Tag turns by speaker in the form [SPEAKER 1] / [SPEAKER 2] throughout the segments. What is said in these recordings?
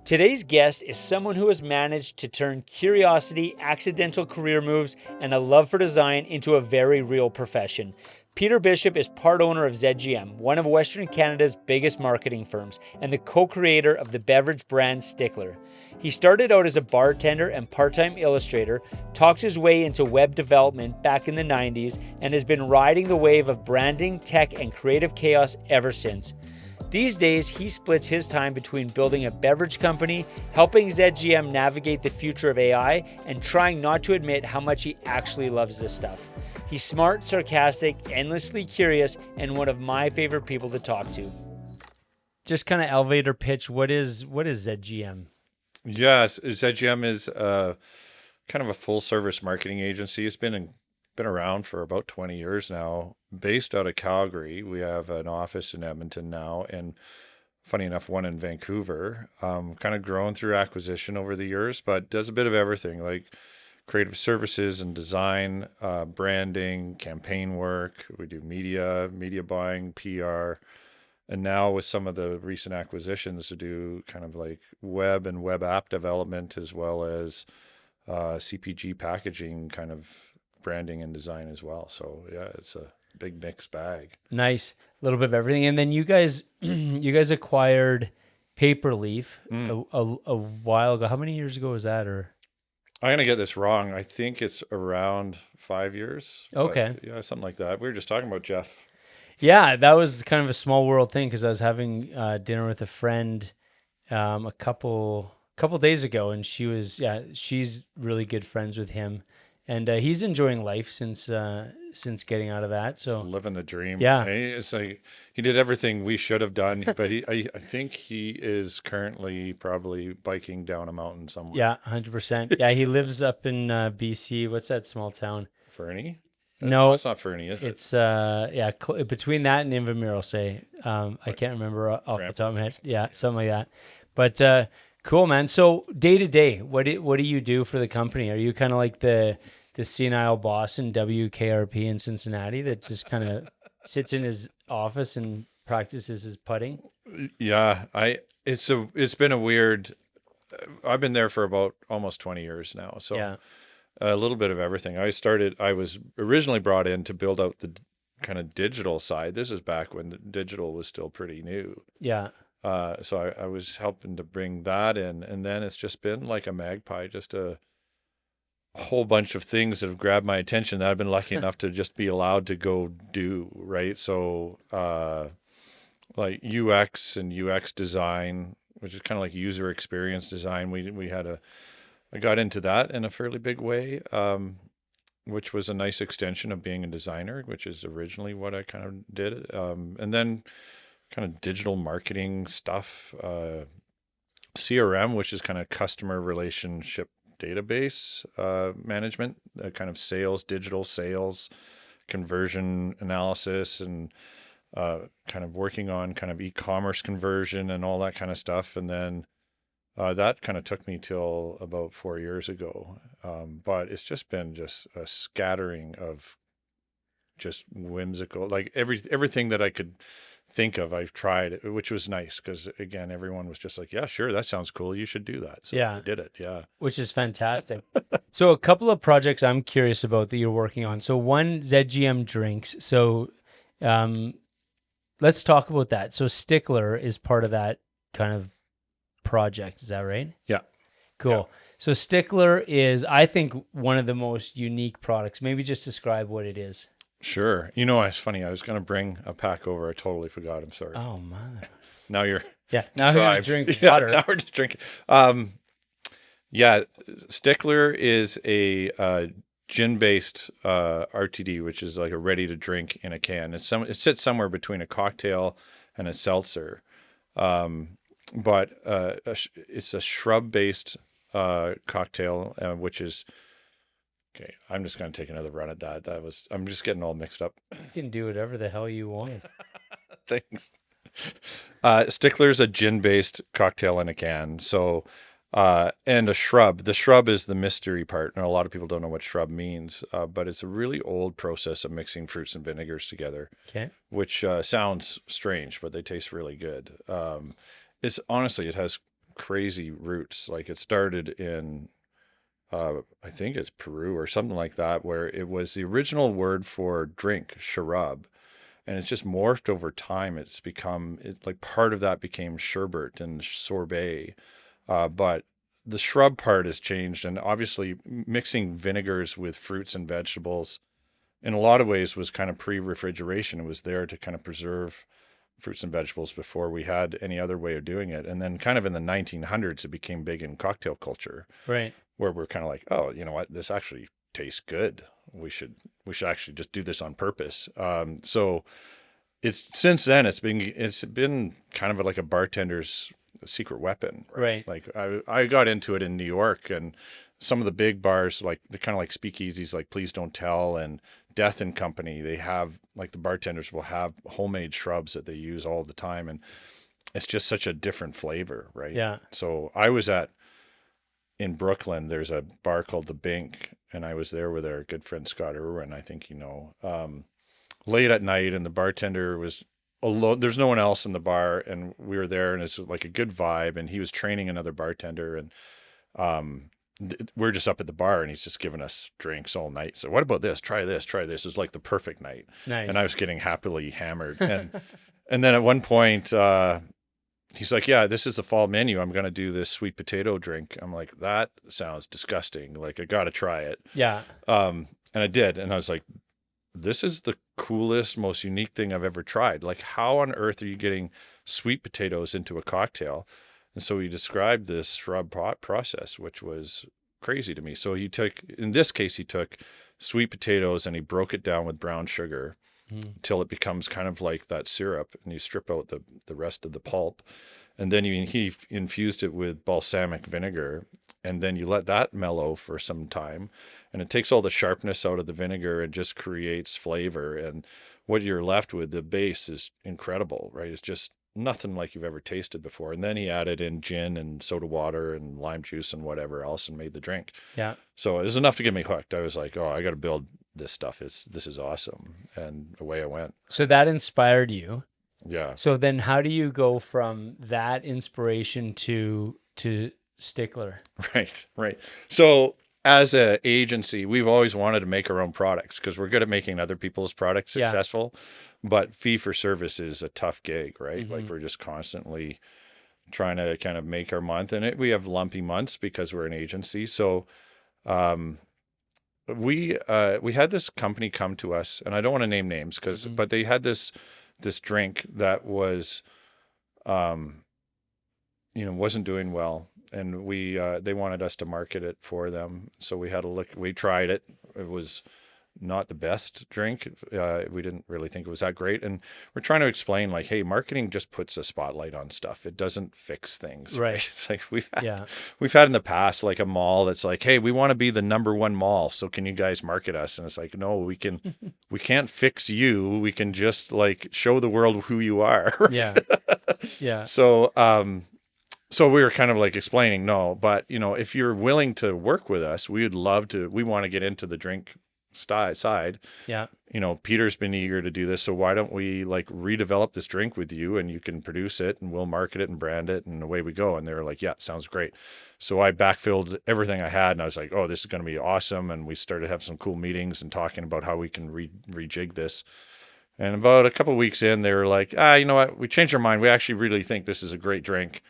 [SPEAKER 1] Today's guest is someone who has managed to turn curiosity, accidental career moves, and a love for design into a very real profession. Peter Bishop is part owner of ZGM, one of Western Canada's biggest marketing firms, and the co-creator of the beverage brand Stickler. He started out as a bartender and part-time illustrator, talked his way into web development back in the 90s, and has been riding the wave of branding, tech, and creative chaos ever since. These days, he splits his time between building a beverage company, helping ZGM navigate the future of AI, and trying not to admit how much he actually loves this stuff. He's smart, sarcastic, endlessly curious, and one of my favorite people to talk to. Just kind of elevator pitch, what is ZGM?
[SPEAKER 2] Yes, ZGM is kind of a full service marketing agency. It's been around for about 20 years now, based out of Calgary. We have an office in Edmonton now, and funny enough, one in Vancouver. Kind of grown through acquisition over the years, but does a bit of everything, like creative services and design, branding, campaign work. We do media buying, PR. And now with some of the recent acquisitions, to do kind of like web and web app development, as well as CPG packaging kind of branding and design as well. So yeah, it's a big mixed bag.
[SPEAKER 1] Nice. A little bit of everything. And then you guys acquired Paperleaf a while ago. How many years ago was that? Or
[SPEAKER 2] I'm going to get this wrong. I think it's around 5 years.
[SPEAKER 1] Okay.
[SPEAKER 2] Yeah, something like that. We were just talking about Jeff.
[SPEAKER 1] Yeah, that was kind of a small world thing, because I was having dinner with a friend a couple days ago, and she's really good friends with him, and he's enjoying life since getting out of that. So
[SPEAKER 2] just living the dream.
[SPEAKER 1] Yeah,
[SPEAKER 2] hey, it's like he did everything we should have done, but I think he is currently probably biking down a mountain somewhere.
[SPEAKER 1] Yeah, 100%. Yeah, he lives up in BC. What's that small town?
[SPEAKER 2] Fernie?
[SPEAKER 1] No,
[SPEAKER 2] it's not Fernie, is it?
[SPEAKER 1] It's between that and Invermere, I'll say. I can't remember off the top of my head. Yeah, something like that. But cool, man. So day to day, what do you do for the company? Are you kind of like the senile boss in WKRP in Cincinnati that just kind of sits in his office and practices his putting?
[SPEAKER 2] Yeah, it's been a weird. I've been there for about almost 20 years now. So
[SPEAKER 1] yeah.
[SPEAKER 2] A little bit of everything. I was originally brought in to build out the kind of digital side. This is back when the digital was still pretty new.
[SPEAKER 1] Yeah.
[SPEAKER 2] So I was helping to bring that in, and then it's just been like a magpie, just a whole bunch of things that have grabbed my attention that I've been lucky enough to just be allowed to go do, right? So like UX and UX design, which is kind of like user experience design. I got into that in a fairly big way, which was a nice extension of being a designer, which is originally what I kind of did. And then kind of digital marketing stuff, CRM, which is kind of customer relationship database management, kind of digital sales, conversion analysis, and kind of working on kind of e-commerce conversion and all that kind of stuff. And then that kind of took me till about 4 years ago. But it's just been just a scattering of just whimsical, like everything that I could think of, I've tried, which was nice, because again, everyone was just like, yeah, sure, that sounds cool, you should do that. So
[SPEAKER 1] yeah,
[SPEAKER 2] I did it. Yeah,
[SPEAKER 1] which is fantastic. So a couple of projects I'm curious about that you're working on. So one, ZGM drinks. So let's talk about that. So Stickler is part of that kind of project, is that right?
[SPEAKER 2] Yeah.
[SPEAKER 1] Cool. Yeah. So Stickler is, I think, one of the most unique products. Maybe just describe what it is.
[SPEAKER 2] Sure. You know, it's funny. I was going to bring a pack over. I totally forgot. I'm sorry.
[SPEAKER 1] Oh, mother.
[SPEAKER 2] Now you're
[SPEAKER 1] now you're going to drink water.
[SPEAKER 2] Now we're just drinking. Stickler is a gin-based RTD, which is like a ready-to-drink in a can. It sits somewhere between a cocktail and a seltzer. But it's a shrub-based cocktail, which is okay. I'm just going to take another run at that. I'm just getting all mixed up.
[SPEAKER 1] You can do whatever the hell you want.
[SPEAKER 2] Thanks. Stickler's a gin-based cocktail in a can. So, and a shrub. The shrub is the mystery part. And a lot of people don't know what shrub means, but it's a really old process of mixing fruits and vinegars together.
[SPEAKER 1] Okay.
[SPEAKER 2] Which sounds strange, but they taste really good. It has crazy roots. Like it started in, I think it's Peru or something like that, where it was the original word for drink, sharab, and it's just morphed over time. It's become like part of that became sherbet and sorbet, but the shrub part has changed, and obviously mixing vinegars with fruits and vegetables in a lot of ways was kind of pre-refrigeration. It was there to kind of preserve fruits and vegetables before we had any other way of doing it. And then kind of in the 1900s, it became big in cocktail culture,
[SPEAKER 1] Right.
[SPEAKER 2] where we're kind of like, oh, you know what, this actually tastes good. We should actually just do this on purpose. So it's since then it's been kind of like a bartender's secret weapon,
[SPEAKER 1] Right.
[SPEAKER 2] Like I got into it in New York, and some of the big bars, like they're kind of like speakeasies, like Please Don't Tell and Death and Company, they have like the bartenders will have homemade shrubs that they use all the time, and it's just such a different flavor, right?
[SPEAKER 1] Yeah.
[SPEAKER 2] So in Brooklyn, there's a bar called The Bink, and I was there with our good friend Scott Irwin, I think you know. Late at night, and the bartender was alone. There's no one else in the bar, and we were there, and it's like a good vibe. And he was training another bartender, and we're just up at the bar, and he's just giving us drinks all night. So what about this? Try this. Try this. It's like the perfect night.
[SPEAKER 1] Nice.
[SPEAKER 2] And I was getting happily hammered, and then at one point, he's like, "Yeah, this is the fall menu. I'm gonna do this sweet potato drink." I'm like, "That sounds disgusting. Like I gotta try it."
[SPEAKER 1] Yeah.
[SPEAKER 2] And I did, and I was like, this is the coolest, most unique thing I've ever tried. Like, how on earth are you getting sweet potatoes into a cocktail? And so he described this shrub process, which was crazy to me. So in this case, he took sweet potatoes and he broke it down with brown sugar until it becomes kind of like that syrup, and you strip out the rest of the pulp. And then he infused it with balsamic vinegar, and then you let that mellow for some time, and it takes all the sharpness out of the vinegar and just creates flavor. And what you're left with, the base, is incredible, right? It's just nothing like you've ever tasted before. And then he added in gin and soda water and lime juice and whatever else and made the drink.
[SPEAKER 1] Yeah.
[SPEAKER 2] So it was enough to get me hooked. I was like, oh, I got to build this stuff. This is awesome. And away I went.
[SPEAKER 1] So that inspired you.
[SPEAKER 2] Yeah.
[SPEAKER 1] So then how do you go from that inspiration to Stickler?
[SPEAKER 2] Right. So as an agency, we've always wanted to make our own products because we're good at making other people's products successful. But fee for service is a tough gig, right? Like we're just constantly trying to kind of make our month, and we have lumpy months because we're an agency. So we had this company come to us, and I don't want to name names but they had this drink that was wasn't doing well, and they wanted us to market it for them. So we had a look. We tried it. It was not the best drink. We didn't really think it was that great, and we're trying to explain, like, hey, marketing just puts a spotlight on stuff. It doesn't fix things.
[SPEAKER 1] Right.
[SPEAKER 2] It's like we've had in the past, like a mall that's like, hey, we want to be the #1 mall, so can you guys market us? And it's like, no, we can't fix you. We can just like show the world who you are.
[SPEAKER 1] Yeah. Yeah.
[SPEAKER 2] So we were kind of like explaining, no, but if you're willing to work with us, we want to get into the drink side.
[SPEAKER 1] Yeah.
[SPEAKER 2] Peter's been eager to do this, so why don't we like redevelop this drink with you, and you can produce it and we'll market it and brand it, and away we go. And they were like, yeah, sounds great. So I backfilled everything I had, and I was like, oh, this is going to be awesome. And we started to have some cool meetings and talking about how we can rejig this. And about a couple of weeks in, they were like, you know what? We changed our mind. We actually really think this is a great drink.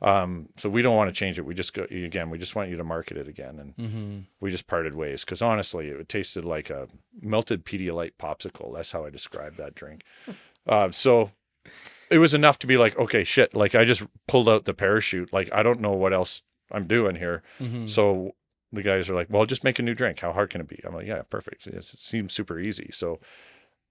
[SPEAKER 2] So we don't want to change it. We just want you to market it again. And we just parted ways because honestly, it tasted like a melted Pedialyte popsicle. That's how I described that drink. So it was enough to be like, okay, shit. Like I just pulled out the parachute. Like, I don't know what else I'm doing here. So the guys are like, well, just make a new drink. How hard can it be? I'm like, yeah, perfect. It seems super easy. So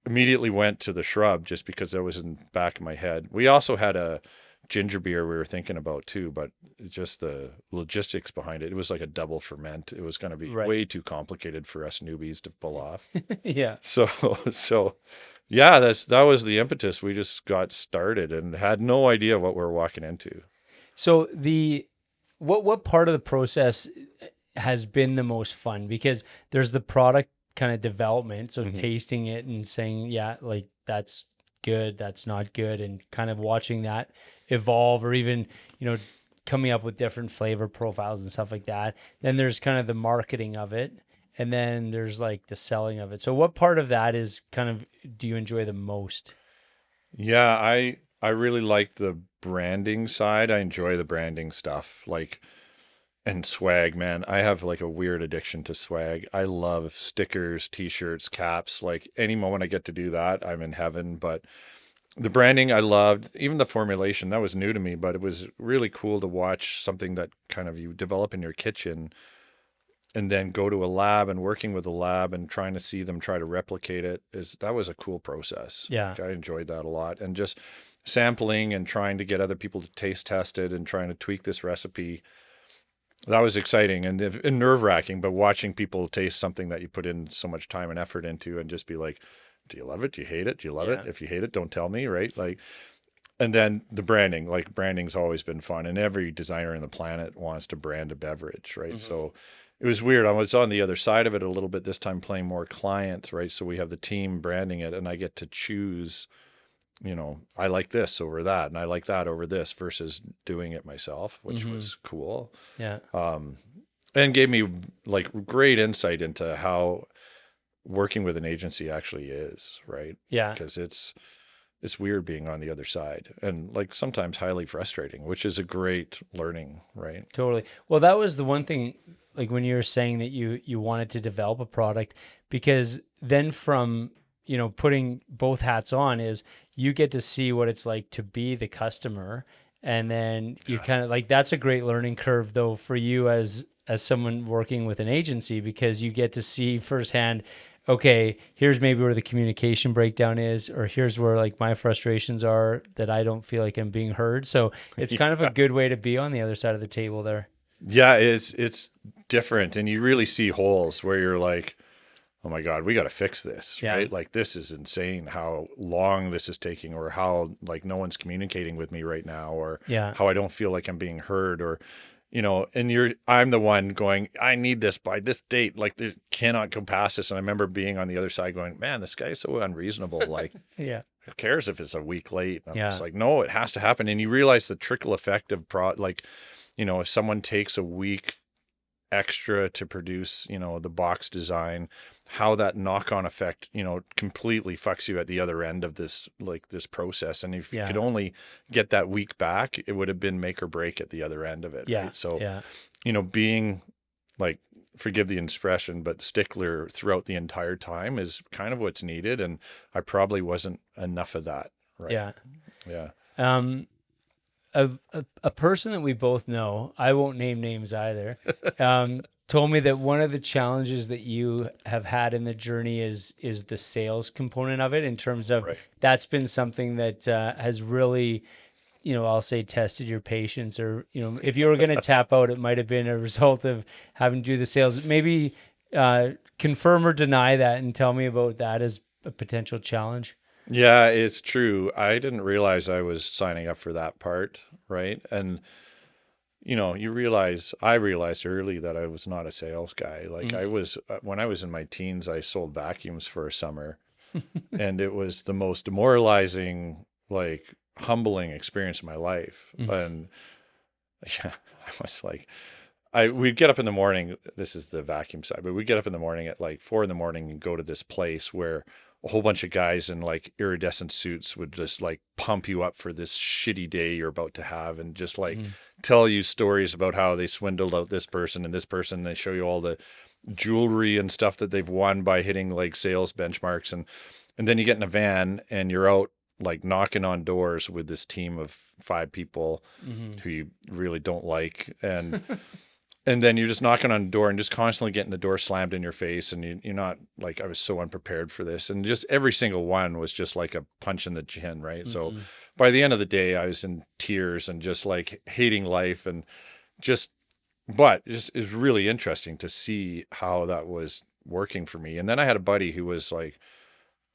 [SPEAKER 2] immediately went to the shrub just because that was in the back of my head. We also had a ginger beer we were thinking about too, but just the logistics behind it. It was like a double ferment. It was going to be way too complicated for us newbies to pull off.
[SPEAKER 1] Yeah.
[SPEAKER 2] So yeah, that was the impetus. We just got started and had no idea what we were walking into.
[SPEAKER 1] So what part of the process has been the most fun? Because there's the product kind of development, so tasting it and saying, yeah, like that's good, that's not good, and kind of watching that evolve, or even coming up with different flavor profiles and stuff like that. Then there's kind of the marketing of it. And then there's like the selling of it. So what part of that is kind of, do you enjoy the most?
[SPEAKER 2] Yeah, I really like the branding side. I enjoy the branding stuff. Like, and swag, man. I have like a weird addiction to swag. I love stickers, t-shirts, caps. Like any moment I get to do that, I'm in heaven. But the branding I loved, even the formulation, that was new to me, but it was really cool to watch something that kind of you develop in your kitchen and then go to a lab and working with a lab and trying to see them try to replicate it. That was a cool process.
[SPEAKER 1] Yeah.
[SPEAKER 2] Like, I enjoyed that a lot. And just sampling and trying to get other people to taste test it and trying to tweak this recipe. That was exciting and nerve wracking, but watching people taste something that you put in so much time and effort into and just be like, do you love it? Do you hate it? Do you love it? If you hate it, don't tell me. Right. Like, and then the branding, like branding's always been fun, and every designer on the planet wants to brand a beverage. Right. Mm-hmm. So it was weird. I was on the other side of it a little bit this time, playing more clients. Right. So we have the team branding it and I get to choose, I like this over that, and I like that over this versus doing it myself, which was cool.
[SPEAKER 1] Yeah.
[SPEAKER 2] And gave me like great insight into how working with an agency actually is, right?
[SPEAKER 1] Yeah.
[SPEAKER 2] Because it's weird being on the other side and like sometimes highly frustrating, which is a great learning, right?
[SPEAKER 1] Totally. Well, that was the one thing, like when you were saying that you wanted to develop a product, because then from, putting both hats on is you get to see what it's like to be the customer. And then you kind of like, that's a great learning curve though, for you as someone working with an agency, because you get to see firsthand, okay, here's maybe where the communication breakdown is, or here's where like my frustrations are that I don't feel like I'm being heard. So it's kind of a good way to be on the other side of the table there.
[SPEAKER 2] Yeah, it's different. And you really see holes where you're like, oh my God, we got to fix this, right? Like, this is insane how long this is taking, or how like no one's communicating with me right now, or how I don't feel like I'm being heard, or, and I'm the one going, I need this by this date. Like, they cannot go past this. And I remember being on the other side going, man, this guy's so unreasonable. Like,
[SPEAKER 1] who
[SPEAKER 2] cares if it's a week late? And I'm just like, no, it has to happen. And you realize the trickle effect of if someone takes a week extra to produce, the box design, how that knock-on effect, completely fucks you at the other end of this process. And if you could only get that week back, it would have been make or break at the other end of it. Right? So, being like, forgive the expression, but stickler throughout the entire time is kind of what's needed. And I probably wasn't enough of that. Right.
[SPEAKER 1] Yeah.
[SPEAKER 2] Yeah.
[SPEAKER 1] A person that we both know, I won't name names either, told me that one of the challenges that you have had in the journey is the sales component of it, in terms of that's been something that has really, I'll say tested your patience, or, if you were going to tap out, it might have been a result of having to do the sales. Maybe confirm or deny that and tell me about that as a potential challenge.
[SPEAKER 2] Yeah, it's true. I didn't realize I was signing up for that part, right? And, I realized early that I was not a sales guy. Like, I was, when I was in my teens, I sold vacuums for a summer, and it was the most demoralizing, like, humbling experience of my life. And I was like, we'd get up in the morning. This is the vacuum side, but we'd get up in the morning at like 4 a.m. and go to this place where a whole bunch of guys in like iridescent suits would just like pump you up for this shitty day you're about to have, and just like tell you stories about how they swindled out this person and this person. And they show you all the jewelry and stuff that they've won by hitting like sales benchmarks. And then you get in a van and you're out like knocking on doors with this team of 5 people who you really don't like. And then you're just knocking on the door and just constantly getting the door slammed in your face. And you're not like, I was so unprepared for this. And just every single one was just like a punch in the chin, right? So by the end of the day, I was in tears and just like hating life, and but it was really interesting to see how that was working for me. And then I had a buddy who was like,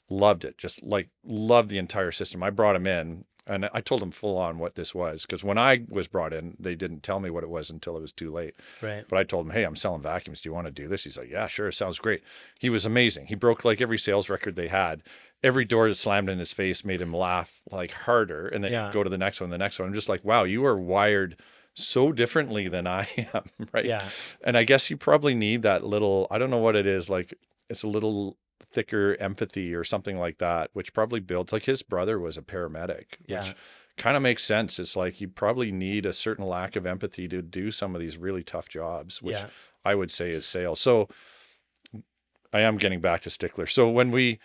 [SPEAKER 2] loved it, just like loved the entire system. I brought him in. And I told him full on what this was, because when I was brought in, they didn't tell me what it was until it was too late.
[SPEAKER 1] Right.
[SPEAKER 2] But I told him, hey, I'm selling vacuums. Do you want to do this? He's like, yeah, sure. Sounds great. He was amazing. He broke like every sales record they had. Every door that slammed in his face made him laugh like harder, and then go to the next one, the next one. I'm just like, wow, you are wired so differently than I am, right?
[SPEAKER 1] Yeah.
[SPEAKER 2] And I guess you probably need that little, I don't know what it is, like it's a little thicker empathy or something like that, which probably builds, like his brother was a paramedic,
[SPEAKER 1] Yeah.
[SPEAKER 2] which kind of makes sense. It's like you probably need a certain lack of empathy to do some of these really tough jobs, which
[SPEAKER 1] Yeah.
[SPEAKER 2] I would say is sales. So I am getting back to Stickler. So when we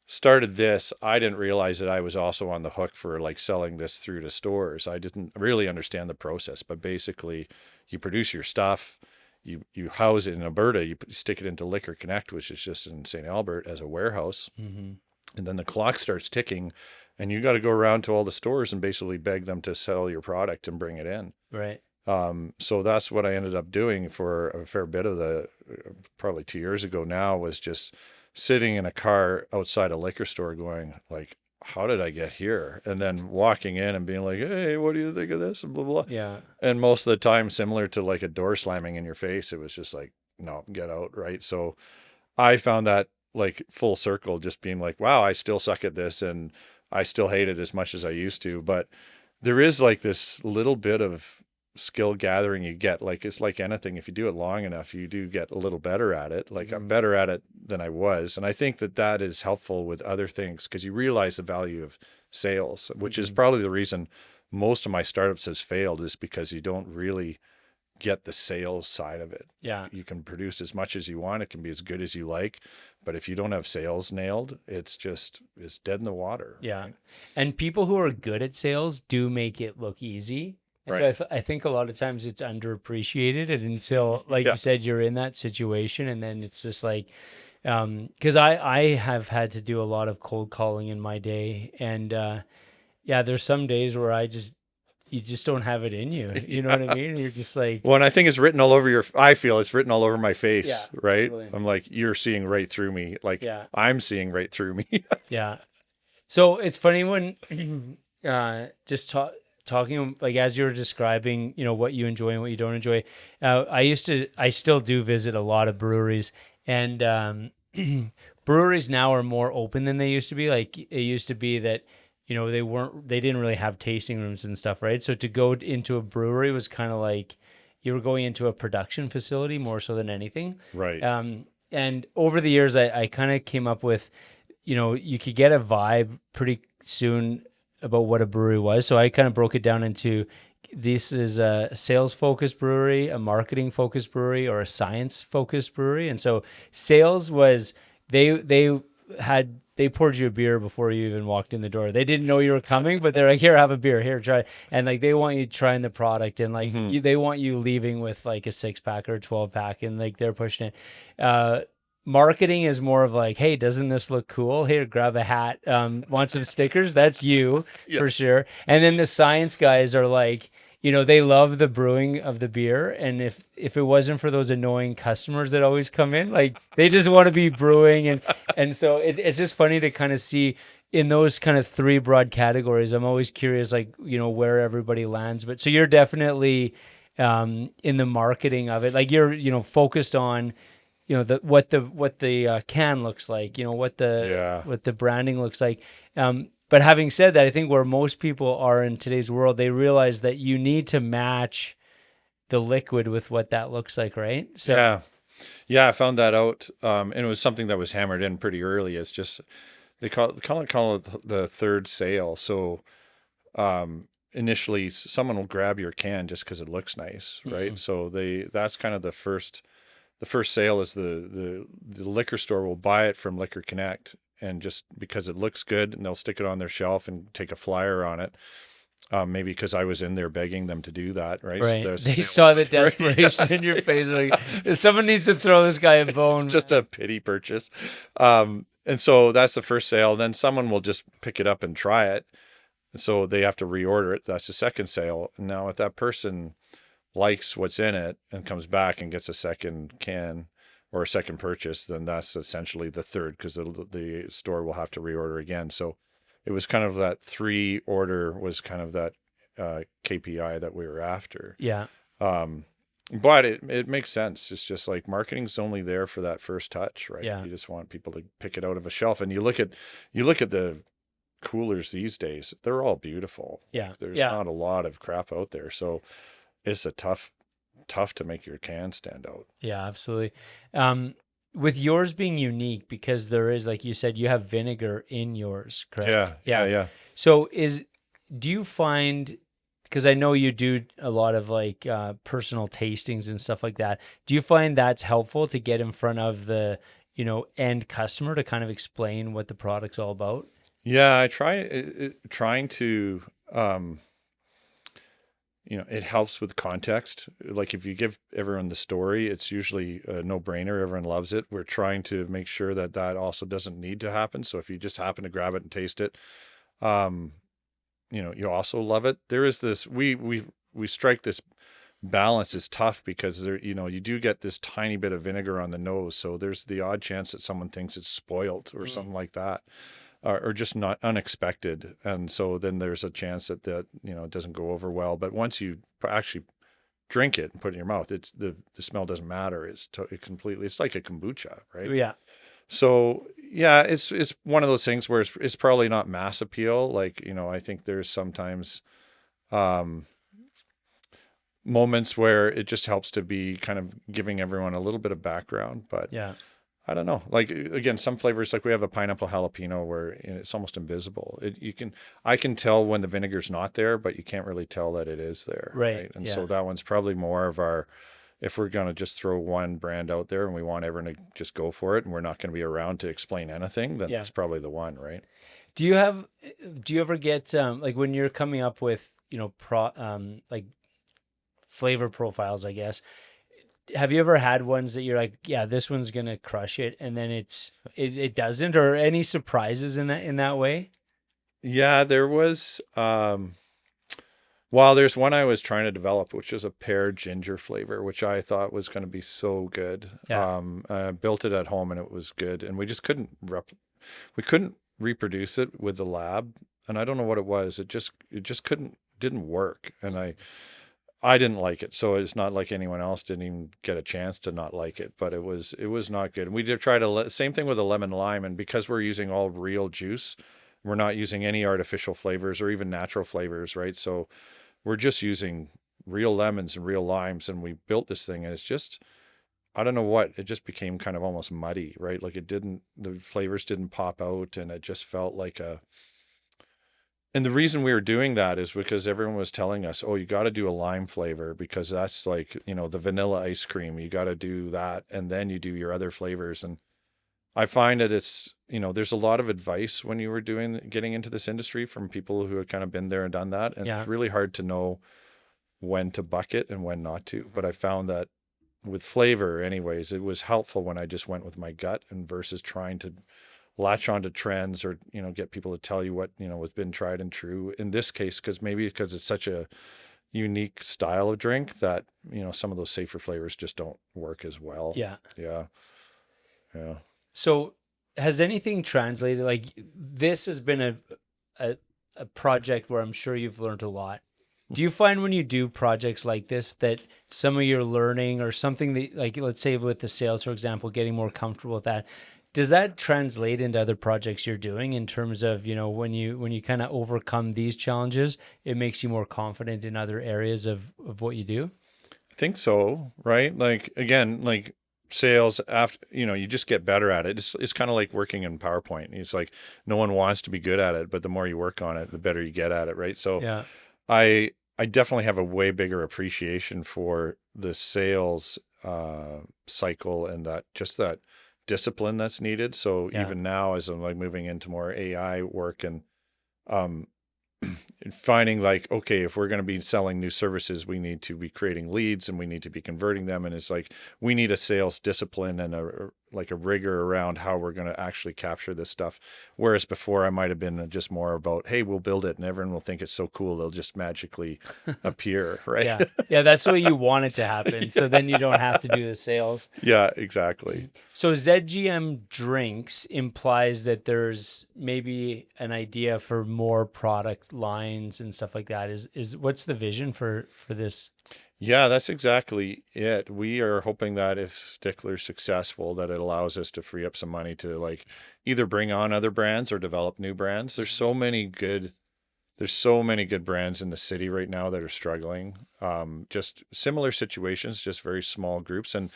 [SPEAKER 2] started this, I didn't realize that I was also on the hook for like selling this through to stores. I didn't really understand the process, but basically you produce your stuff, you house it in Alberta, you stick it into Liquor Connect, which is just in St. Albert as a warehouse.
[SPEAKER 1] Mm-hmm.
[SPEAKER 2] And then the clock starts ticking and you got to go around to all the stores and basically beg them to sell your product and bring it in.
[SPEAKER 1] Right.
[SPEAKER 2] So that's what I ended up doing for a fair bit of the, probably 2 years ago now, was just sitting in a car outside a liquor store going like, how did I get here? And then walking in and being like, hey, what do you think of this? And blah, blah, blah.
[SPEAKER 1] Yeah.
[SPEAKER 2] And most of the time, similar to like a door slamming in your face, it was just like, no, get out. Right. So I found that like full circle, just being like, wow, I still suck at this and I still hate it as much as I used to. But there is like this little bit of skill gathering you get. Like it's like anything, if you do it long enough, you do get a little better at it. Like I'm better at it than I was, and I think that that is helpful with other things because you realize the value of sales, which is probably the reason most of my startups has failed, is because you don't really get the sales side of it.
[SPEAKER 1] Yeah.
[SPEAKER 2] You can produce as much as you want, it can be as good as you like, but if you don't have sales nailed, it's dead in the water.
[SPEAKER 1] Yeah.
[SPEAKER 2] Right?
[SPEAKER 1] And people who are good at sales do make it look easy.
[SPEAKER 2] Right.
[SPEAKER 1] I think a lot of times it's underappreciated. And until, like you said, you're in that situation. And then it's just like, because I have had to do a lot of cold calling in my day. And there's some days where you just don't have it in you. You know what I mean? You're just like,
[SPEAKER 2] well, and I think it's written all over I feel it's written all over my face,
[SPEAKER 1] Yeah,
[SPEAKER 2] right?
[SPEAKER 1] totally.
[SPEAKER 2] I'm like, you're seeing right through me. Like I'm seeing right through me.
[SPEAKER 1] yeah. So it's funny when talking, like as you were describing, what you enjoy and what you don't enjoy. I still do visit a lot of breweries, and breweries now are more open than they used to be. Like it used to be that, they didn't really have tasting rooms and stuff, right? So to go into a brewery was kind of like you were going into a production facility more so than anything.
[SPEAKER 2] Right.
[SPEAKER 1] And over the years, I kind of came up with, you could get a vibe pretty soon about what a brewery was. So I kind of broke it down into, this is a sales-focused brewery, a marketing-focused brewery, or a science-focused brewery. And so sales was, they poured you a beer before you even walked in the door. They didn't know you were coming, but they're like, here, have a beer, here, try. And like, they want you trying the product, and like, they want you leaving with like a 6-pack or a 12-pack, and like they're pushing it. Marketing is more of like, hey, doesn't this look cool? Here, grab a hat. Want some stickers? That's you for sure. And then the science guys are like, they love the brewing of the beer. And if it wasn't for those annoying customers that always come in, like they just want to be brewing. And so it's just funny to kind of see in those kind of 3 broad categories. I'm always curious, like, where everybody lands. But so you're definitely in the marketing of it. Like you're, focused on, what the can looks like, what the branding looks like. But having said that, I think where most people are in today's world, they realize that you need to match the liquid with what that looks like, right? So
[SPEAKER 2] I found that out, and it was something that was hammered in pretty early. It's just they call it the third sale. So initially, someone will grab your can just because it looks nice, right? Mm-hmm. So that's kind of the first. The first sale is the liquor store will buy it from Liquor Connect, and just because it looks good, and they'll stick it on their shelf and take a flyer on it. Maybe because I was in there begging them to do that, right?
[SPEAKER 1] Right.
[SPEAKER 2] So
[SPEAKER 1] they saw the desperation in your face. Like, someone needs to throw this guy a bone.
[SPEAKER 2] It's just a pity purchase. And so that's the first sale. Then someone will just pick it up and try it. So they have to reorder it. That's the second sale. And now if that person likes what's in it and comes back and gets a second can or a second purchase, then that's essentially the third, because the store will have to reorder again. So it was kind of that 3 order was kind of that KPI that we were after.
[SPEAKER 1] Yeah.
[SPEAKER 2] But it makes sense. It's just like marketing's only there for that first touch, right?
[SPEAKER 1] Yeah.
[SPEAKER 2] You just want people to pick it out of a shelf. And you look at the coolers these days, they're all beautiful.
[SPEAKER 1] Yeah.
[SPEAKER 2] There's not a lot of crap out there. So it's a tough to make your can stand out.
[SPEAKER 1] Yeah, absolutely. With yours being unique, because there is, like you said, you have vinegar in yours, correct?
[SPEAKER 2] Yeah.
[SPEAKER 1] So do you find, because I know you do a lot of like personal tastings and stuff like that, do you find that's helpful to get in front of the, end customer to kind of explain what the product's all about?
[SPEAKER 2] Yeah, I trying to, it helps with context. Like if you give everyone the story, it's usually a no-brainer. Everyone loves it. We're trying to make sure that also doesn't need to happen. So if you just happen to grab it and taste it, um, you also love it. There is this, we strike this balance is tough because there, you do get this tiny bit of vinegar on the nose. So there's the odd chance that someone thinks it's spoiled or something like that. Or just not unexpected. And so then there's a chance that it doesn't go over well. But once you actually drink it and put it in your mouth, it's the smell doesn't matter. It's like a kombucha, right?
[SPEAKER 1] Yeah.
[SPEAKER 2] So yeah, it's one of those things where it's probably not mass appeal. Like, I think there's sometimes, moments where it just helps to be kind of giving everyone a little bit of background, but
[SPEAKER 1] Yeah.
[SPEAKER 2] I don't know. Like again, some flavors, like we have a pineapple jalapeno where it's almost invisible. I can tell when the vinegar's not there, but you can't really tell that it is there.
[SPEAKER 1] Right.
[SPEAKER 2] And
[SPEAKER 1] Yeah.
[SPEAKER 2] so that one's probably more of if we're going to just throw one brand out there and we want everyone to just go for it and we're not going to be around to explain anything, then that's probably the one, right?
[SPEAKER 1] Do you ever get, like when you're coming up with, like flavor profiles, I guess, have you ever had ones that you're like, yeah, this one's gonna crush it, and then it doesn't, or any surprises in that way?
[SPEAKER 2] Yeah, there was, well, there's one I was trying to develop, which is a pear ginger flavor, which I thought was going to be so good.
[SPEAKER 1] Yeah.
[SPEAKER 2] I built it at home and it was good, and we just couldn't reproduce it with the lab, and I don't know what it was. It just didn't work, and I didn't like it. So it's not like anyone else didn't even get a chance to not like it, but it was not good. And we did try same thing with a lemon lime. And because we're using all real juice, we're not using any artificial flavors or even natural flavors, right? So we're just using real lemons and real limes. And we built this thing and it's just, I don't know what, it just became kind of almost muddy, right? Like the flavors didn't pop out and it just felt like and the reason we were doing that is because everyone was telling us, oh, you got to do a lime flavor because that's like, the vanilla ice cream. You got to do that. And then you do your other flavors. And I find that it's, there's a lot of advice when you were getting into this industry from people who had kind of been there and done that. And it's really hard to know when to bucket and when not to. But I found that with flavor anyways, it was helpful when I just went with my gut and versus trying to latch onto trends or, get people to tell you what, has been tried and true in this case, because it's such a unique style of drink that, some of those safer flavors just don't work as well.
[SPEAKER 1] Yeah.
[SPEAKER 2] Yeah. Yeah.
[SPEAKER 1] So has anything translated? Like this has been a project where I'm sure you've learned a lot. Do you find when you do projects like this that some of your learning or something that, like, let's say with the sales, for example, getting more comfortable with that, does that translate into other projects you're doing in terms of, when you kind of overcome these challenges, it makes you more confident in other areas of what you do?
[SPEAKER 2] I think so. Right. Like, again, like sales after, you just get better at it. It's kind of like working in PowerPoint. It's like, no one wants to be good at it, but the more you work on it, the better you get at it. Right. So
[SPEAKER 1] Yeah.
[SPEAKER 2] I definitely have a way bigger appreciation for the sales cycle and that discipline that's needed. So even now, as I'm like moving into more AI work and um, finding like, okay, if we're going to be selling new services, we need to be creating leads and we need to be converting them. And it's like, we need a sales discipline and a rigor around how we're going to actually capture this stuff. Whereas before I might've been just more about, hey, we'll build it and everyone will think it's so cool. They'll just magically appear. Right.
[SPEAKER 1] Yeah. Yeah. That's what you want it to happen. So then you don't have to do the sales.
[SPEAKER 2] Yeah, exactly.
[SPEAKER 1] So ZGM Drinks implies that there's maybe an idea for more product lines and stuff like that. Is what's the vision for this?
[SPEAKER 2] Yeah, that's exactly it. We are hoping that if Stickler's successful, that it allows us to free up some money to like either bring on other brands or develop new brands. There's so many good there's so many good brands in the city right now that are struggling. Just similar situations, just very small groups, and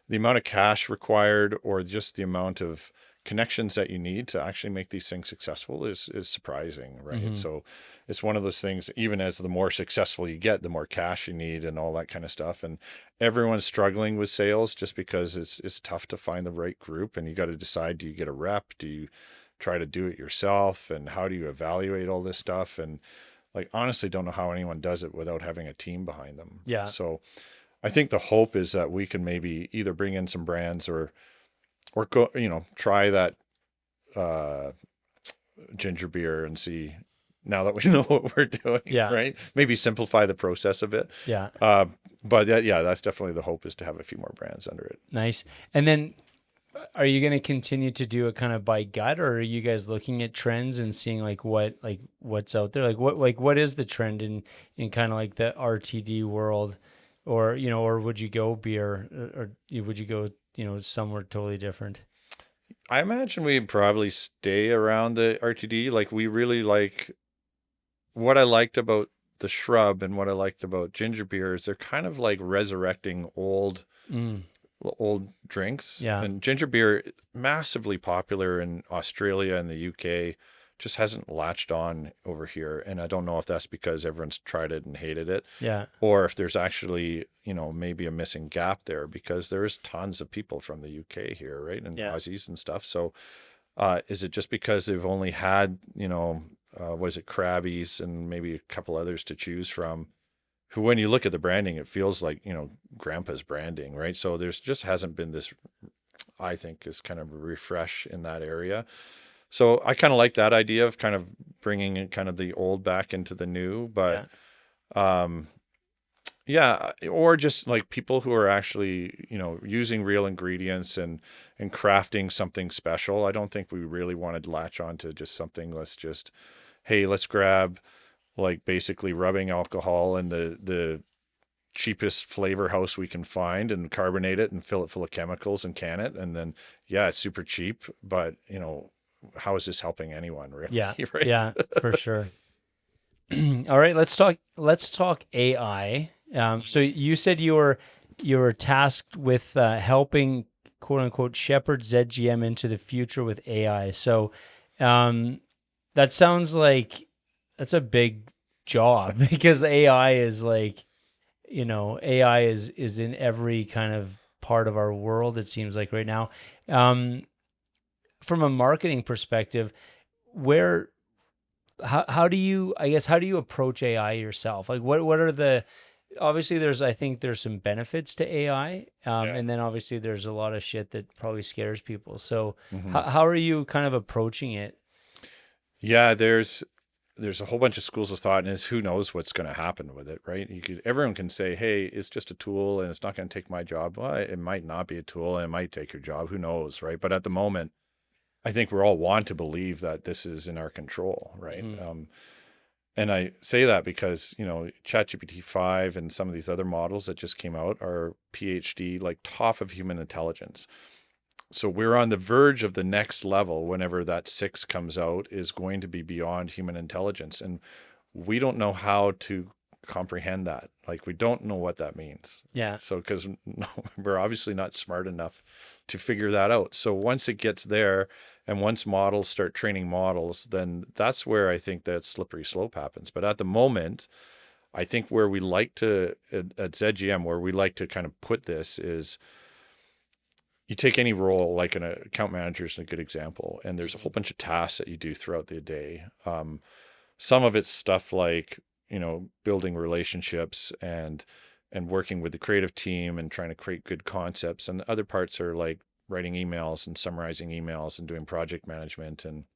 [SPEAKER 2] the amount of cash required or just the amount of connections that you need to actually make these things successful is surprising, right? So it's one of those things, even as the more successful you get, the more cash you need and all that kind of stuff. And everyone's struggling with sales just because it's tough to find the right group, and you got to decide, do you get a rep? Do you try to do it yourself? And how do you evaluate all this stuff? And like, honestly, don't know how anyone does it without having a team behind them.
[SPEAKER 1] Yeah.
[SPEAKER 2] So I think the hope is that we can maybe either bring in some brands or go, try that ginger beer and see, now that we know what we're doing,
[SPEAKER 1] Yeah.
[SPEAKER 2] right? Maybe simplify the process a bit.
[SPEAKER 1] Yeah.
[SPEAKER 2] But that's definitely the hope, is to have a few more brands under it.
[SPEAKER 1] Nice. And then are you going to continue to do it kind of by gut, or are you guys looking at trends and seeing what's out there? What is the trend in kind of like the RTD world, or would you go beer, or would you go, somewhere totally different?
[SPEAKER 2] I imagine we'd probably stay around the RTD. Like, we really like, what I liked about the Shrub and what I liked about ginger beer is they're kind of like resurrecting old drinks.
[SPEAKER 1] Yeah.
[SPEAKER 2] And ginger beer, massively popular in Australia and the UK, just hasn't latched on over here. And I don't know if that's because everyone's tried it and hated it.
[SPEAKER 1] Yeah.
[SPEAKER 2] Or if there's actually, maybe a missing gap there, because there is tons of people from the UK here, right? And Aussies and stuff. So is it just because they've only had, Krabbies and maybe a couple others to choose from, who, when you look at the branding, it feels like, grandpa's branding, right? So there's just hasn't been this, I think, is kind of a refresh in that area. So I kind of like that idea of kind of bringing in kind of the old back into the new, but or just like people who are actually, using real ingredients and crafting something special. I don't think we really wanted to latch on to just something, let's grab like basically rubbing alcohol in the cheapest flavor house we can find and carbonate it and fill it full of chemicals and can it. And then, it's super cheap, but how is this helping anyone, really?
[SPEAKER 1] Yeah.
[SPEAKER 2] Right?
[SPEAKER 1] Yeah, for sure. All right, let's talk AI. So you said you were tasked with helping, quote unquote, shepherd ZGM into the future with AI. So that sounds like that's a big job, because AI is like, AI is in every kind of part of our world, it seems like right now. From a marketing perspective, how do you approach AI yourself? Like, what are obviously I think there's some benefits to AI. And then obviously there's a lot of shit that probably scares people. So how are you kind of approaching it?
[SPEAKER 2] Yeah, there's a whole bunch of schools of thought, and is who knows what's going to happen with it, right? Everyone can say, hey, it's just a tool and it's not going to take my job. Well, it might not be a tool and it might take your job. Who knows, right? But at the moment, I think we all want to believe that this is in our control, right? And I say that because, ChatGPT 5 and some of these other models that just came out are PhD, like top of human intelligence. So we're on the verge of the next level. Whenever that 6 comes out, is going to be beyond human intelligence. And we don't know how to comprehend that. Like, we don't know what that means.
[SPEAKER 1] Yeah.
[SPEAKER 2] So, because we're obviously not smart enough to figure that out. So once it gets there, and once models start training models, then that's where I think that slippery slope happens. But at the moment, I think where we like to, at ZGM, where we like to kind of put this is, you take any role, like an account manager is a good example, and there's a whole bunch of tasks that you do throughout the day. Some of it's stuff like, building relationships and working with the creative team and trying to create good concepts. And other parts are like writing emails and summarizing emails and doing project management and,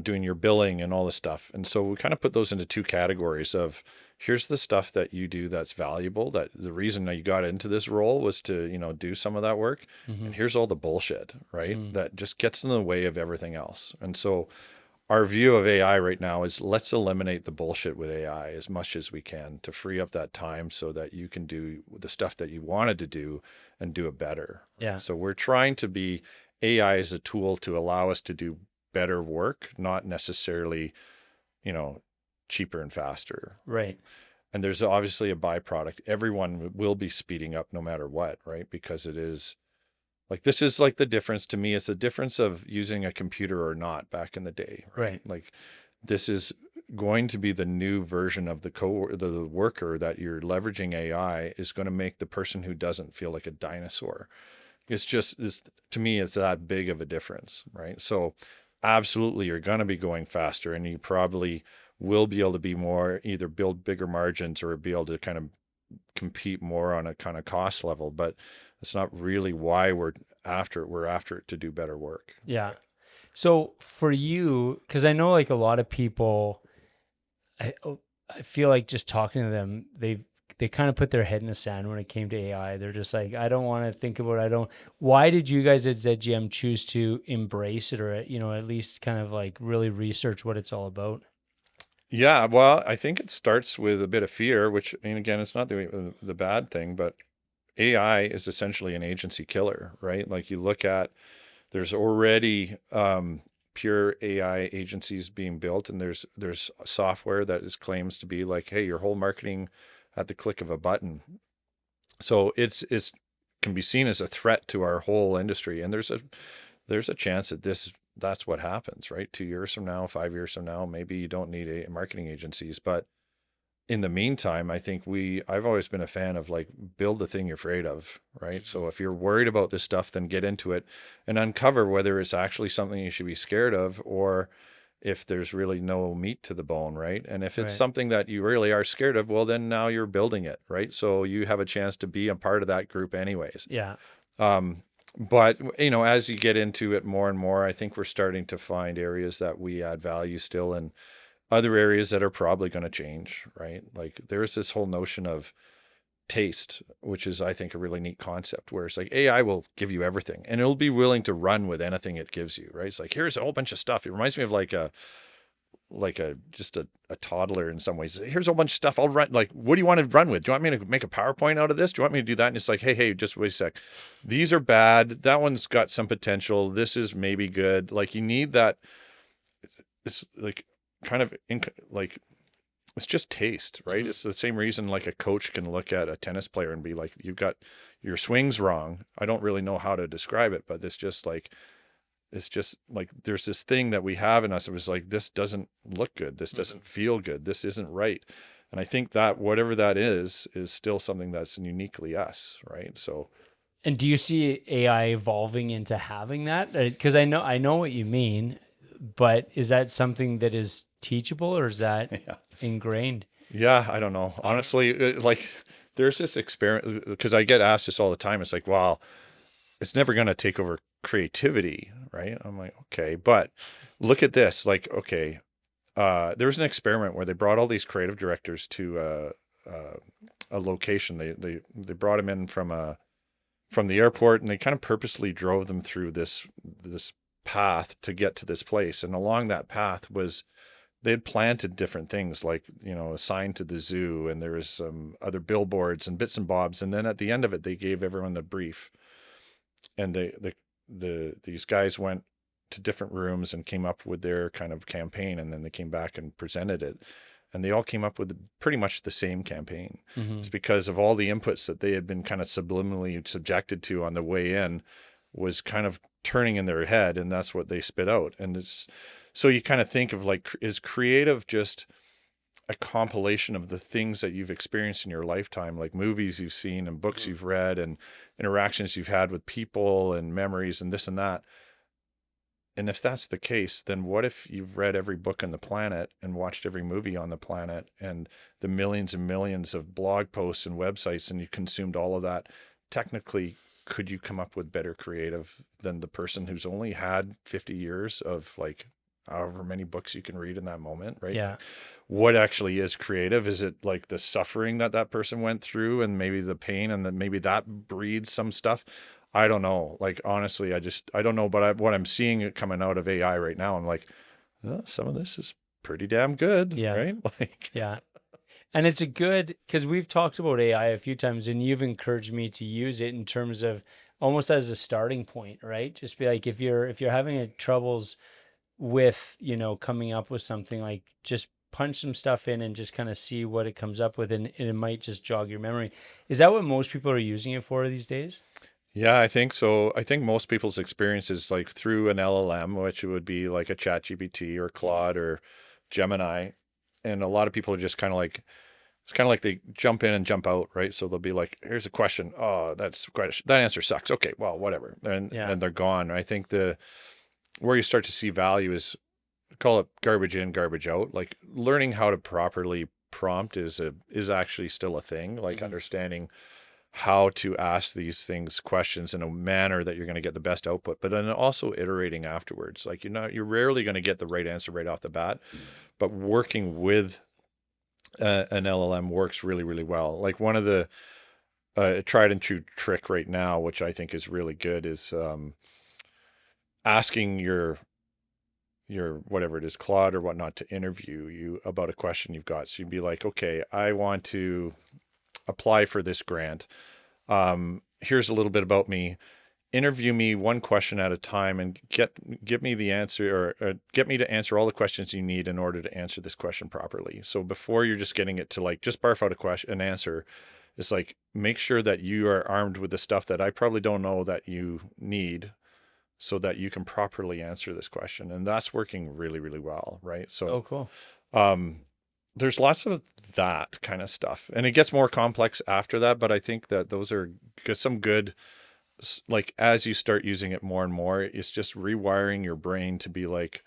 [SPEAKER 2] doing your billing and all this stuff. And so we kind of put those into two categories of, here's the stuff that you do that's valuable, that the reason that you got into this role was to, do some of that work. And here's all the bullshit, right? That just gets in the way of everything else. And so our view of AI right now is, let's eliminate the bullshit with AI as much as we can to free up that time so that you can do the stuff that you wanted to do and do it better.
[SPEAKER 1] Yeah.
[SPEAKER 2] So we're trying to be AI as a tool to allow us to do better work, not necessarily, cheaper and faster.
[SPEAKER 1] Right.
[SPEAKER 2] And there's obviously a byproduct. Everyone will be speeding up no matter what, right? Because it is like, this is like the difference to me. It's the difference of using a computer or not back in the day, right? Like, this is going to be the new version of the worker that you're leveraging AI is going to make the person who doesn't feel like a dinosaur. To me, it's that big of a difference, right? So absolutely, you're going to be going faster, and you probably will be able to be more, either build bigger margins or be able to kind of compete more on a kind of cost level, but it's not really why we're after it to do better work.
[SPEAKER 1] Yeah. So for you, because I know like a lot of people, I feel like just talking to them, they kind of put their head in the sand when it came to AI. They're just like, I don't want to think about it. Why did you guys at ZGM choose to embrace it, or, at least kind of like really research what it's all about?
[SPEAKER 2] Yeah, well, I think it starts with a bit of fear, which, I mean, again, it's not the bad thing, but AI is essentially an agency killer, right? Like, you look at, there's already pure AI agencies being built, and there's software that is claims to be like, hey, your whole marketing at the click of a button. So it's can be seen as a threat to our whole industry, and there's a chance that that's what happens, right? 2 years from now, 5 years from now, maybe you don't need marketing agencies. But in the meantime, I think I've always been a fan of, like, build the thing you're afraid of, right? So if you're worried about this stuff, then get into it and uncover whether it's actually something you should be scared of, or if there's really no meat to the bone, right? And if it's something that you really are scared of, well, then now you're building it, right? So you have a chance to be a part of that group anyways.
[SPEAKER 1] Yeah.
[SPEAKER 2] But, as you get into it more and more, I think we're starting to find areas that we add value still, and other areas that are probably going to change, right? Like, there's this whole notion of taste, which is, I think, a really neat concept, where it's like AI will give you everything and it'll be willing to run with anything it gives you, right? It's like, here's a whole bunch of stuff. It reminds me of just a toddler in some ways. Here's a whole bunch of stuff. I'll run. Like, what do you want to run with? Do you want me to make a PowerPoint out of this? Do you want me to do that? And it's like, hey, just wait a sec. These are bad. That one's got some potential. This is maybe good. Like, you need that. It's like kind of like, it's just taste, right?
[SPEAKER 1] Mm-hmm.
[SPEAKER 2] It's the same reason like a coach can look at a tennis player and be like, you've got your swings wrong. I don't really know how to describe it, but it's just like there's this thing that we have in us. It was like, this doesn't look good. This doesn't feel good. This isn't right. And I think that whatever that is still something that's uniquely us, right? So.
[SPEAKER 1] And do you see AI evolving into having that? Because I know what you mean, but is that something that is teachable, or is that ingrained?
[SPEAKER 2] Yeah, I don't know. Honestly, like, there's this experiment, because I get asked this all the time. It's like, wow, it's never going to take over creativity, right? I'm like, okay, but look at this. Like, okay, there was an experiment where they brought all these creative directors to a location. They brought them in from the airport, and they kind of purposely drove them through this path to get to this place. And along that path they had planted different things, like, a sign to the zoo, and there was some other billboards and bits and bobs. And then at the end of it, they gave everyone a brief, and these guys went to different rooms and came up with their kind of campaign. And then they came back and presented it, and they all came up with pretty much the same campaign. Mm-hmm. It's because of all the inputs that they had been kind of subliminally subjected to on the way in was kind of turning in their head, and that's what they spit out. And so you kind of think of, like, is creative just a compilation of the things that you've experienced in your lifetime, like movies you've seen and books you've read and interactions you've had with people and memories and this and that? And if that's the case, then what if you've read every book on the planet and watched every movie on the planet and the millions and millions of blog posts and websites, and you consumed all of that? Technically, could you come up with better creative than the person who's only had 50 years of, like, however many books you can read in that moment, right?
[SPEAKER 1] Yeah.
[SPEAKER 2] What actually is creative? Is it like the suffering that person went through, and maybe the pain, and then maybe that breeds some stuff? I don't know. Like, honestly, I don't know. But what I'm seeing coming out of AI right now, I'm like, oh, some of this is pretty damn good, right? Like,
[SPEAKER 1] yeah. And it's because we've talked about AI a few times, and you've encouraged me to use it in terms of almost as a starting point, right? Just be like, if you're having troubles with, coming up with something, like just punch some stuff in and just kind of see what it comes up with, and it might just jog your memory. Is that what most people are using it for these days?
[SPEAKER 2] Yeah, I think so. I think most people's experience is like through an LLM, which would be like a ChatGPT or Claude or Gemini. And a lot of people are just kind of like, it's kind of like they jump in and jump out, right? So they'll be like, here's a question. Oh, that answer sucks. Okay, well, whatever. And
[SPEAKER 1] Yeah.
[SPEAKER 2] then they're gone. I think where you start to see value is, call it garbage in, garbage out. Like learning how to properly prompt is actually still a thing. Like understanding how to ask these questions in a manner that you're going to get the best output, but then also iterating afterwards. Like you're rarely going to get the right answer right off the bat, but working with an LLM works really, really well. Like one of the tried and true trick right now, which I think is really good, is asking your whatever it is, Claude or whatnot, to interview you about a question you've got. So you'd be like, okay, I want to apply for this grant. Here's a little bit about me. Interview me one question at a time and give me the answer, or get me to answer all the questions you need in order to answer this question properly. So before you're just getting it to like just barf out an answer, it's like make sure that you are armed with the stuff that I probably don't know that you need, so that you can properly answer this question. And that's working really, really well, right? So,
[SPEAKER 1] cool.
[SPEAKER 2] There's lots of that kind of stuff, and it gets more complex after that. But I think that those are some good, like as you start using it more and more, it's just rewiring your brain to be like,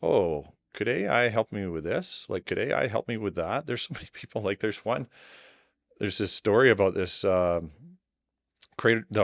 [SPEAKER 2] oh, could AI help me with this? Like, could AI help me with that? There's so many people, like there's this story about this, the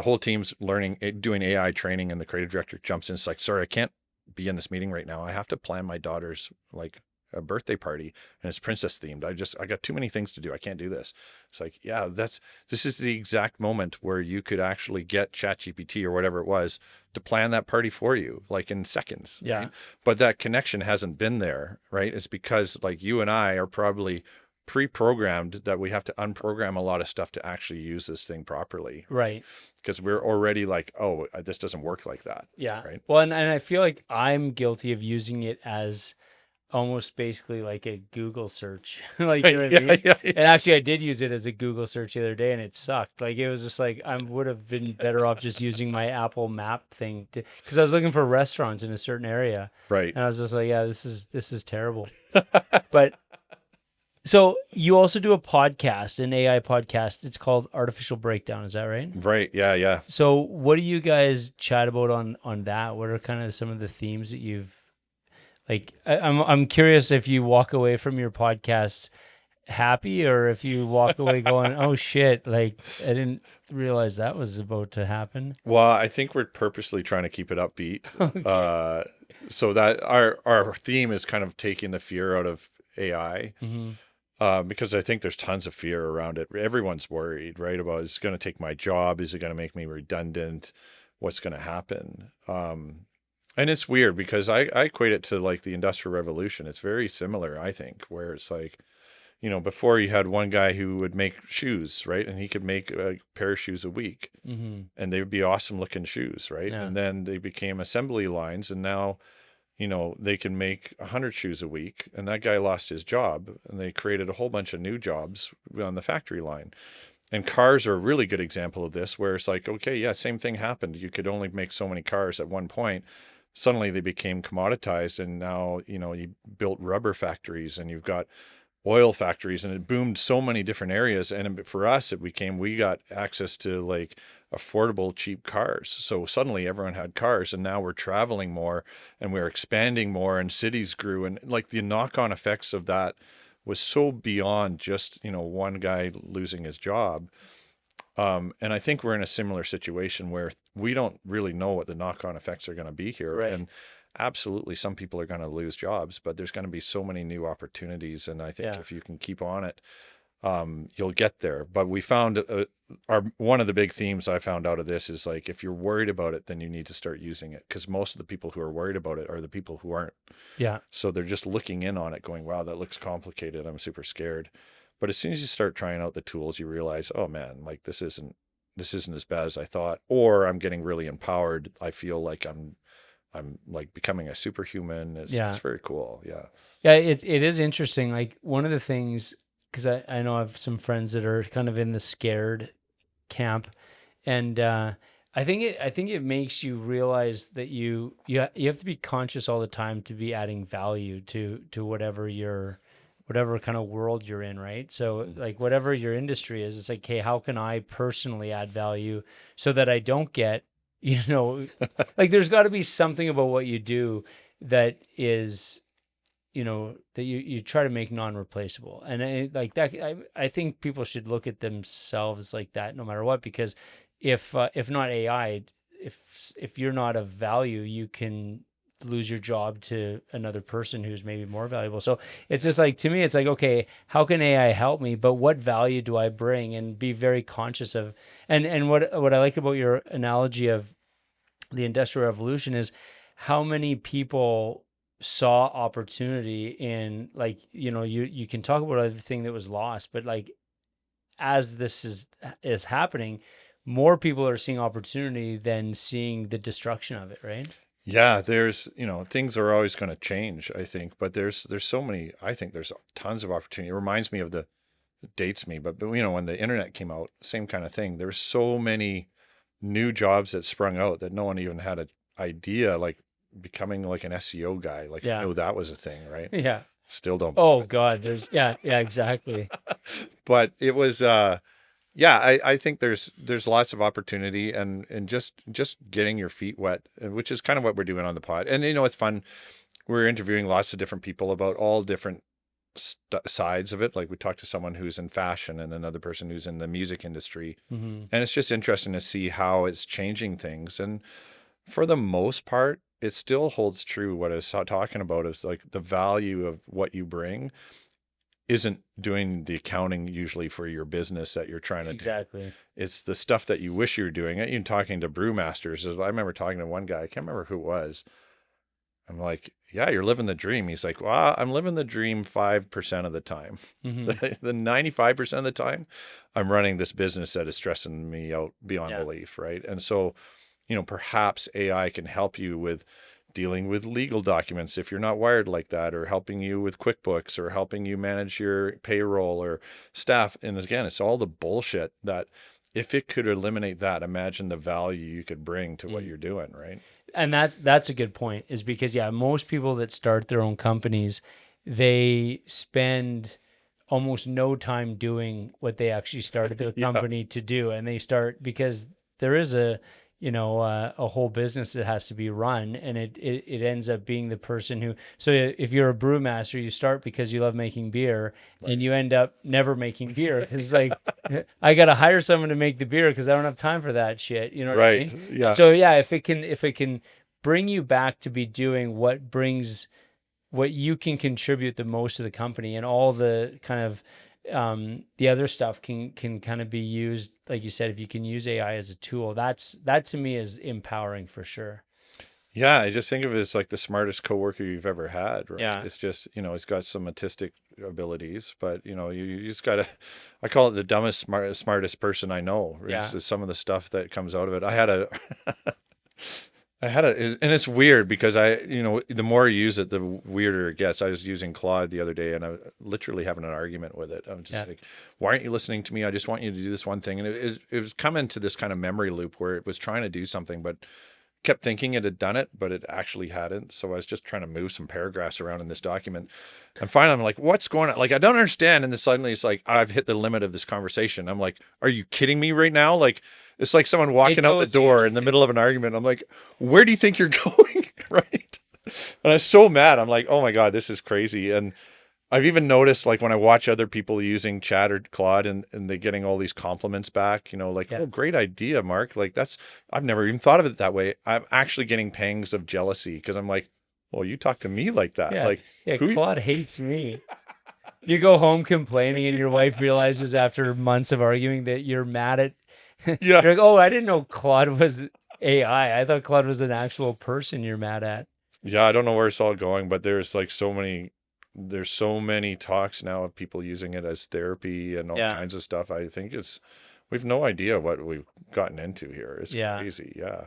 [SPEAKER 2] whole team's doing AI training, and the creative director jumps in. It's like, sorry, I can't be in this meeting right now. I have to plan my daughter's like a birthday party, and it's princess themed. I got too many things to do. I can't do this. It's like, yeah, this is the exact moment where you could actually get ChatGPT or whatever it was to plan that party for you, like in seconds.
[SPEAKER 1] Yeah.
[SPEAKER 2] Right? But that connection hasn't been there, right? It's because like you and I are probably pre-programmed that we have to unprogram a lot of stuff to actually use this thing properly.
[SPEAKER 1] Right.
[SPEAKER 2] Because we're already like, oh, this doesn't work like that.
[SPEAKER 1] Yeah.
[SPEAKER 2] Right.
[SPEAKER 1] Well, and I feel like I'm guilty of using it as almost basically like a Google search. Like, you know what I mean?
[SPEAKER 2] Yeah.
[SPEAKER 1] And actually I did use it as a Google search the other day, and it sucked. Like it was just like, I would have been better off just using my Apple map thing because I was looking for restaurants in a certain area.
[SPEAKER 2] Right.
[SPEAKER 1] And I was just like, yeah, this is terrible. But so you also do a podcast, an AI podcast. It's called Artificial Breakdown. Is that right?
[SPEAKER 2] Right. Yeah.
[SPEAKER 1] So what do you guys chat about on that? What are kind of some of the themes that you've, like, I'm curious if you walk away from your podcast happy, or if you walk away going, oh shit, like I didn't realize that was about to happen.
[SPEAKER 2] Well, I think we're purposely trying to keep it upbeat. Okay. So that our theme is kind of taking the fear out of AI.
[SPEAKER 1] Mm-hmm.
[SPEAKER 2] Because I think there's tons of fear around it. Everyone's worried, right? About, is it going to take my job? Is it going to make me redundant? What's going to happen? And it's weird because I equate it to like the Industrial Revolution. It's very similar, I think, where it's like, before you had one guy who would make shoes, right? And he could make a pair of shoes a week,
[SPEAKER 1] Mm-hmm.
[SPEAKER 2] and they would be awesome looking shoes, right?
[SPEAKER 1] Yeah.
[SPEAKER 2] And then they became assembly lines, and now they can make 100 shoes a week, and that guy lost his job, and they created a whole bunch of new jobs on the factory line. And cars are a really good example of this, where it's like, okay, yeah, same thing happened. You could only make so many cars at one point. Suddenly they became commoditized, and now, you built rubber factories, and you've got oil factories, and it boomed so many different areas. And for us, we got access to like affordable, cheap cars. So suddenly everyone had cars, and now we're traveling more, and we're expanding more, and cities grew. And like the knock-on effects of that was so beyond just, one guy losing his job. And I think we're in a similar situation where we don't really know what the knock-on effects are going to be here.
[SPEAKER 1] Right.
[SPEAKER 2] And absolutely, some people are going to lose jobs, but there's going to be so many new opportunities. And I think if you can keep on it, you'll get there. But we found one of the big themes I found out of this is like, if you're worried about it, then you need to start using it, because most of the people who are worried about it are the people who aren't. Yeah. So they're just looking in on it going, wow, that looks complicated. I'm super scared. But as soon as you start trying out the tools, you realize, oh man, like this isn't as bad as I thought, or I'm getting really empowered. I feel like I'm I'm like becoming a superhuman.
[SPEAKER 1] Yeah.
[SPEAKER 2] It's very cool. Yeah.
[SPEAKER 1] Yeah, it is interesting. Like one of the things, because I know I have some friends that are kind of in the scared camp, and I think it makes you realize that you have to be conscious all the time to be adding value to whatever kind of world you're in, right? So like whatever your industry is, it's like, hey, how can I personally add value so that I don't get, like there's got to be something about what you do that is, that you try to make non-replaceable. And like that, I think people should look at themselves like that no matter what, because if not AI, if you're not of value, you can lose your job to another person who's maybe more valuable. So it's just like, to me, it's like, okay, how can AI help me, but what value do I bring? And be very conscious of, and what I like about your analogy of the Industrial Revolution is how many people saw opportunity in, like, you can talk about everything that was lost, but like as this is happening, more people are seeing opportunity than seeing the destruction of it, right?
[SPEAKER 2] Yeah, there's, things are always going to change, I think, but there's so many, I think there's tons of opportunity. It reminds me of it dates me, but when the internet came out, same kind of thing. There were so many new jobs that sprung out that no one even had an idea, like becoming like an SEO guy. Like, I
[SPEAKER 1] Yeah.
[SPEAKER 2] know that was a thing, right?
[SPEAKER 1] Yeah.
[SPEAKER 2] Still don't.
[SPEAKER 1] Oh God, yeah, exactly.
[SPEAKER 2] But it was, yeah, I think there's lots of opportunity, and just getting your feet wet, which is kind of what we're doing on the pod. And it's fun. We're interviewing lots of different people about all different sides of it. Like we talked to someone who's in fashion and another person who's in the music industry,
[SPEAKER 1] Mm-hmm.
[SPEAKER 2] and it's just interesting to see how it's changing things. And for the most part, it still holds true. What I was talking about is like the value of what you bring isn't doing the accounting usually for your business that you're trying to do.
[SPEAKER 1] Exactly.
[SPEAKER 2] It's the stuff that you wish you were doing. Even talking to brewmasters, I remember talking to one guy, I can't remember who it was. I'm like, yeah, you're living the dream. He's like, well, I'm living the dream 5% of the time.
[SPEAKER 1] Mm-hmm.
[SPEAKER 2] The 95% of the time, I'm running this business that is stressing me out beyond belief, right? And so, perhaps AI can help you with dealing with legal documents if you're not wired like that, or helping you with QuickBooks, or helping you manage your payroll or staff. And again, it's all the bullshit that if it could eliminate that, imagine the value you could bring to what you're doing, right?
[SPEAKER 1] And that's a good point, is because most people that start their own companies, they spend almost no time doing what they actually started their company to do, and they start because there is a whole business that has to be run, and it ends up being the person who. So if you're a brewmaster, you start because you love making beer, and you end up never making beer because it's like I got to hire someone to make the beer because I don't have time for that shit. You know what I mean?
[SPEAKER 2] Yeah.
[SPEAKER 1] So if it can bring you back to be doing what you can contribute the most to the company, and all the kind of the other stuff can kind of be used, like you said, if you can use AI as a tool, that to me is empowering for sure.
[SPEAKER 2] Yeah, I just think of it as like the smartest coworker you've ever had, right?
[SPEAKER 1] Yeah.
[SPEAKER 2] It's just, he's got some autistic abilities, but you just gotta, I call it the dumbest, smartest person I know.
[SPEAKER 1] Yeah.
[SPEAKER 2] It's some of the stuff that comes out of it. And it's weird because the more you use it, the weirder it gets. I was using Claude the other day, and I was literally having an argument with it. I'm just like, why aren't you listening to me? I just want you to do this one thing. And it was coming to this kind of memory loop where it was trying to do something, but kept thinking it had done it, but it actually hadn't. So I was just trying to move some paragraphs around in this document. And finally, I'm like, what's going on? Like, I don't understand. And then suddenly it's like, I've hit the limit of this conversation. I'm like, are you kidding me right now? Like, it's like someone walking out the door in the middle of an argument. I'm like, where do you think you're going? Right. And I was so mad. I'm like, oh my God, this is crazy. And I've even noticed, like, when I watch other people using Chat or Claude and they're getting all these compliments back, oh, great idea, Mark. Like, I've never even thought of it that way. I'm actually getting pangs of jealousy because I'm like, well, you talk to me like that.
[SPEAKER 1] Yeah.
[SPEAKER 2] Like,
[SPEAKER 1] Claude hates me. You go home complaining and your wife realizes after months of arguing that you're mad at, you're like, oh, I didn't know Claude was AI. I thought Claude was an actual person you're mad at.
[SPEAKER 2] Yeah. I don't know where it's all going, but there's so many talks now of people using it as therapy and all kinds of stuff. I think we've no idea what we've gotten into here. It's crazy. Yeah.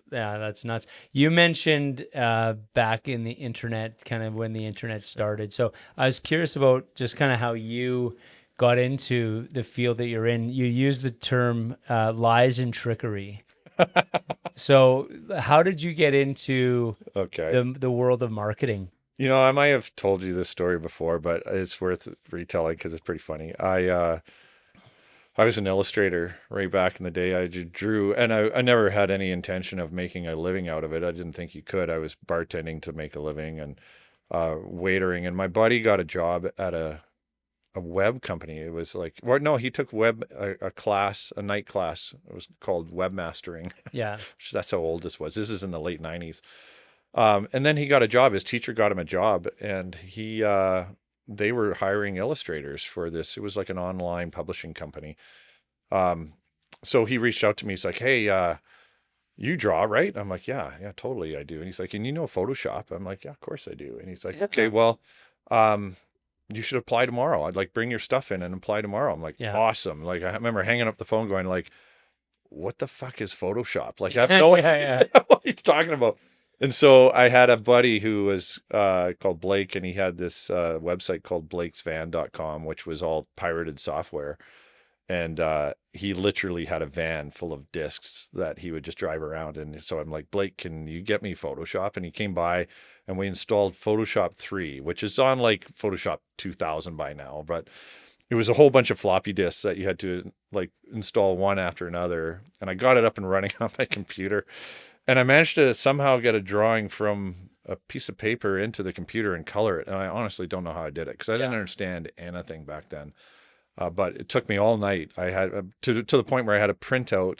[SPEAKER 1] That's nuts. You mentioned back in the internet, kind of when the internet started. So I was curious about just kind of how you got into the field that you're in. You use the term lies and trickery. So how did you get into
[SPEAKER 2] Okay.
[SPEAKER 1] the world of marketing?
[SPEAKER 2] I might have told you this story before, but it's worth retelling because it's pretty funny. I was an illustrator right back in the day. I drew, and I never had any intention of making a living out of it. I didn't think you could. I was bartending to make a living and waitering. And my buddy got a job at a web company. It was like, well, no, he took a class, a night class. It was called webmastering.
[SPEAKER 1] Yeah.
[SPEAKER 2] That's how old this was. This is in the late 90s. And then he got a job. His teacher got him a job, and they were hiring illustrators for this. It was like an online publishing company. So he reached out to me. He's like, "Hey, you draw, right?" I'm like, yeah, totally, I do. And he's like, "And you know Photoshop?" I'm like, "Yeah, of course I do." And he's like, "Okay, well, you should apply tomorrow. I'd like bring your stuff in and apply tomorrow." I'm like,
[SPEAKER 1] Yeah.
[SPEAKER 2] "Awesome!" Like I remember hanging up the phone, going like, "What the fuck is Photoshop?" Like I have no idea what he's talking about. And so I had a buddy who was called Blake, and he had this website called blakesvan.com, which was all pirated software. And he literally had a van full of discs that he would just drive around. And so I'm like, "Blake, can you get me Photoshop?" And he came by, and we installed Photoshop 3, which is on like Photoshop 2000 by now. But it was a whole bunch of floppy disks that you had to like install one after another. And I got it up and running on my computer. And I managed to somehow get a drawing from a piece of paper into the computer and color it. And I honestly don't know how I did it because I didn't understand anything back then. But it took me all night. I had to the point where I had a printout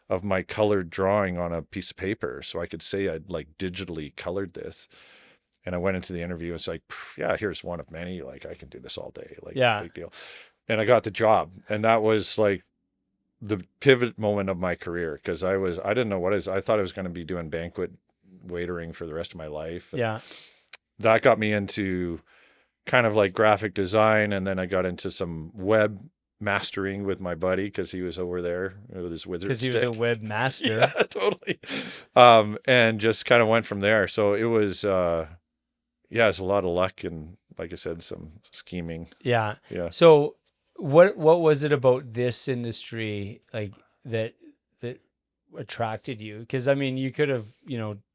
[SPEAKER 2] of my colored drawing on a piece of paper so I could say I'd like digitally colored this. And I went into the interview. It's like, "Yeah, here's one of many. Like I can do this all day. Like big deal." And I got the job. And that was like the pivot moment of my career because I didn't know what it is. I thought I was going to be doing banquet waitering for the rest of my life.
[SPEAKER 1] Yeah.
[SPEAKER 2] That got me into kind of like graphic design. And then I got into some web mastering with my buddy because he was over there with his wizard stick.
[SPEAKER 1] Because he was a web master.
[SPEAKER 2] Yeah, totally. And just kind of went from there. So it was, it's a lot of luck and, like I said, some scheming.
[SPEAKER 1] Yeah.
[SPEAKER 2] Yeah.
[SPEAKER 1] So what was it about this industry like that attracted you? Because I mean, you could have,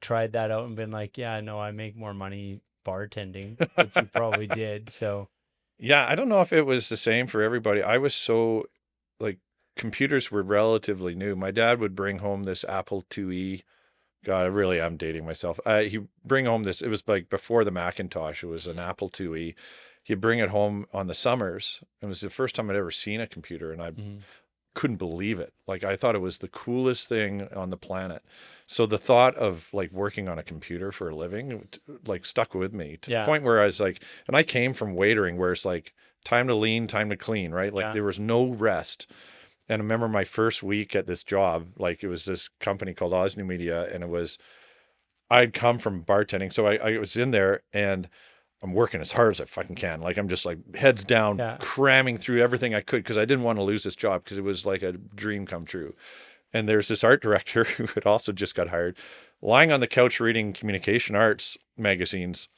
[SPEAKER 1] tried that out and been like, "Yeah, no, I make more money bartending," which you probably did. So
[SPEAKER 2] Yeah, I don't know if it was the same for everybody. I was so like computers were relatively new. My dad would bring home this Apple IIe. God, I'm dating myself. He'd bring home this, it was like before the Macintosh, it was an Apple IIe. He'd bring it home on the summers. It was the first time I'd ever seen a computer, and I couldn't believe it. Like I thought it was the coolest thing on the planet. So the thought of like working on a computer for a living, like stuck with me to the point where I was like, and I came from waitering where it's like time to lean, time to clean, right? Like there was no rest. And I remember my first week at this job, like it was this company called Osnu Media, and I'd come from bartending. So I was in there and I'm working as hard as I fucking can. Like I'm just like heads down, cramming through everything I could because I didn't want to lose this job because it was like a dream come true. And there's this art director who had also just got hired, lying on the couch reading communication arts magazines.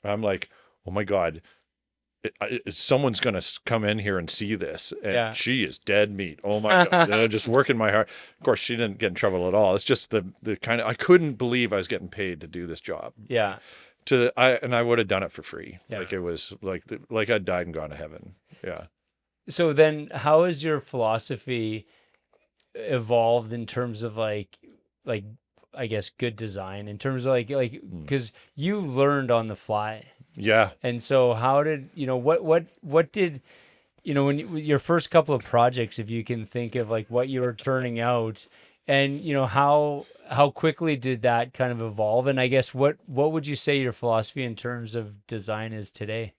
[SPEAKER 2] I'm like, "Oh my God, someone's going to come in here and see this." And she is dead meat. Oh my God. And I'm just working my heart. Of course, she didn't get in trouble at all. It's just the kind of, I couldn't believe I was getting paid to do this job.
[SPEAKER 1] Yeah.
[SPEAKER 2] And I would have done it for free. Yeah. Like it was like I'd died and gone to heaven. Yeah.
[SPEAKER 1] So then how has your philosophy evolved in terms of like I guess good design, in terms of like because you learned on the fly.
[SPEAKER 2] Yeah.
[SPEAKER 1] And so how did, what did, when your first couple of projects, if you can think of like what you were turning out and, how quickly did that kind of evolve? And I guess what would you say your philosophy in terms of design is today?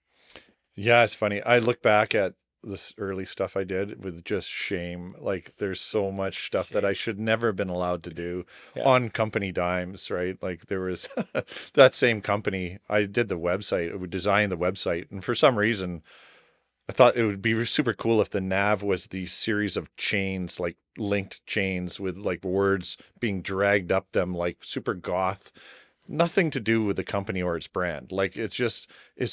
[SPEAKER 2] Yeah, it's funny. I look back at this early stuff I did with just shame. Like there's so much stuff that I should never have been allowed to do on company dimes, right? Like there was that same company, I did the website, I would design the website. And for some reason, I thought it would be super cool if the nav was the series of chains, like linked chains with like words being dragged up them, like super goth. Nothing to do with the company or its brand. Like it's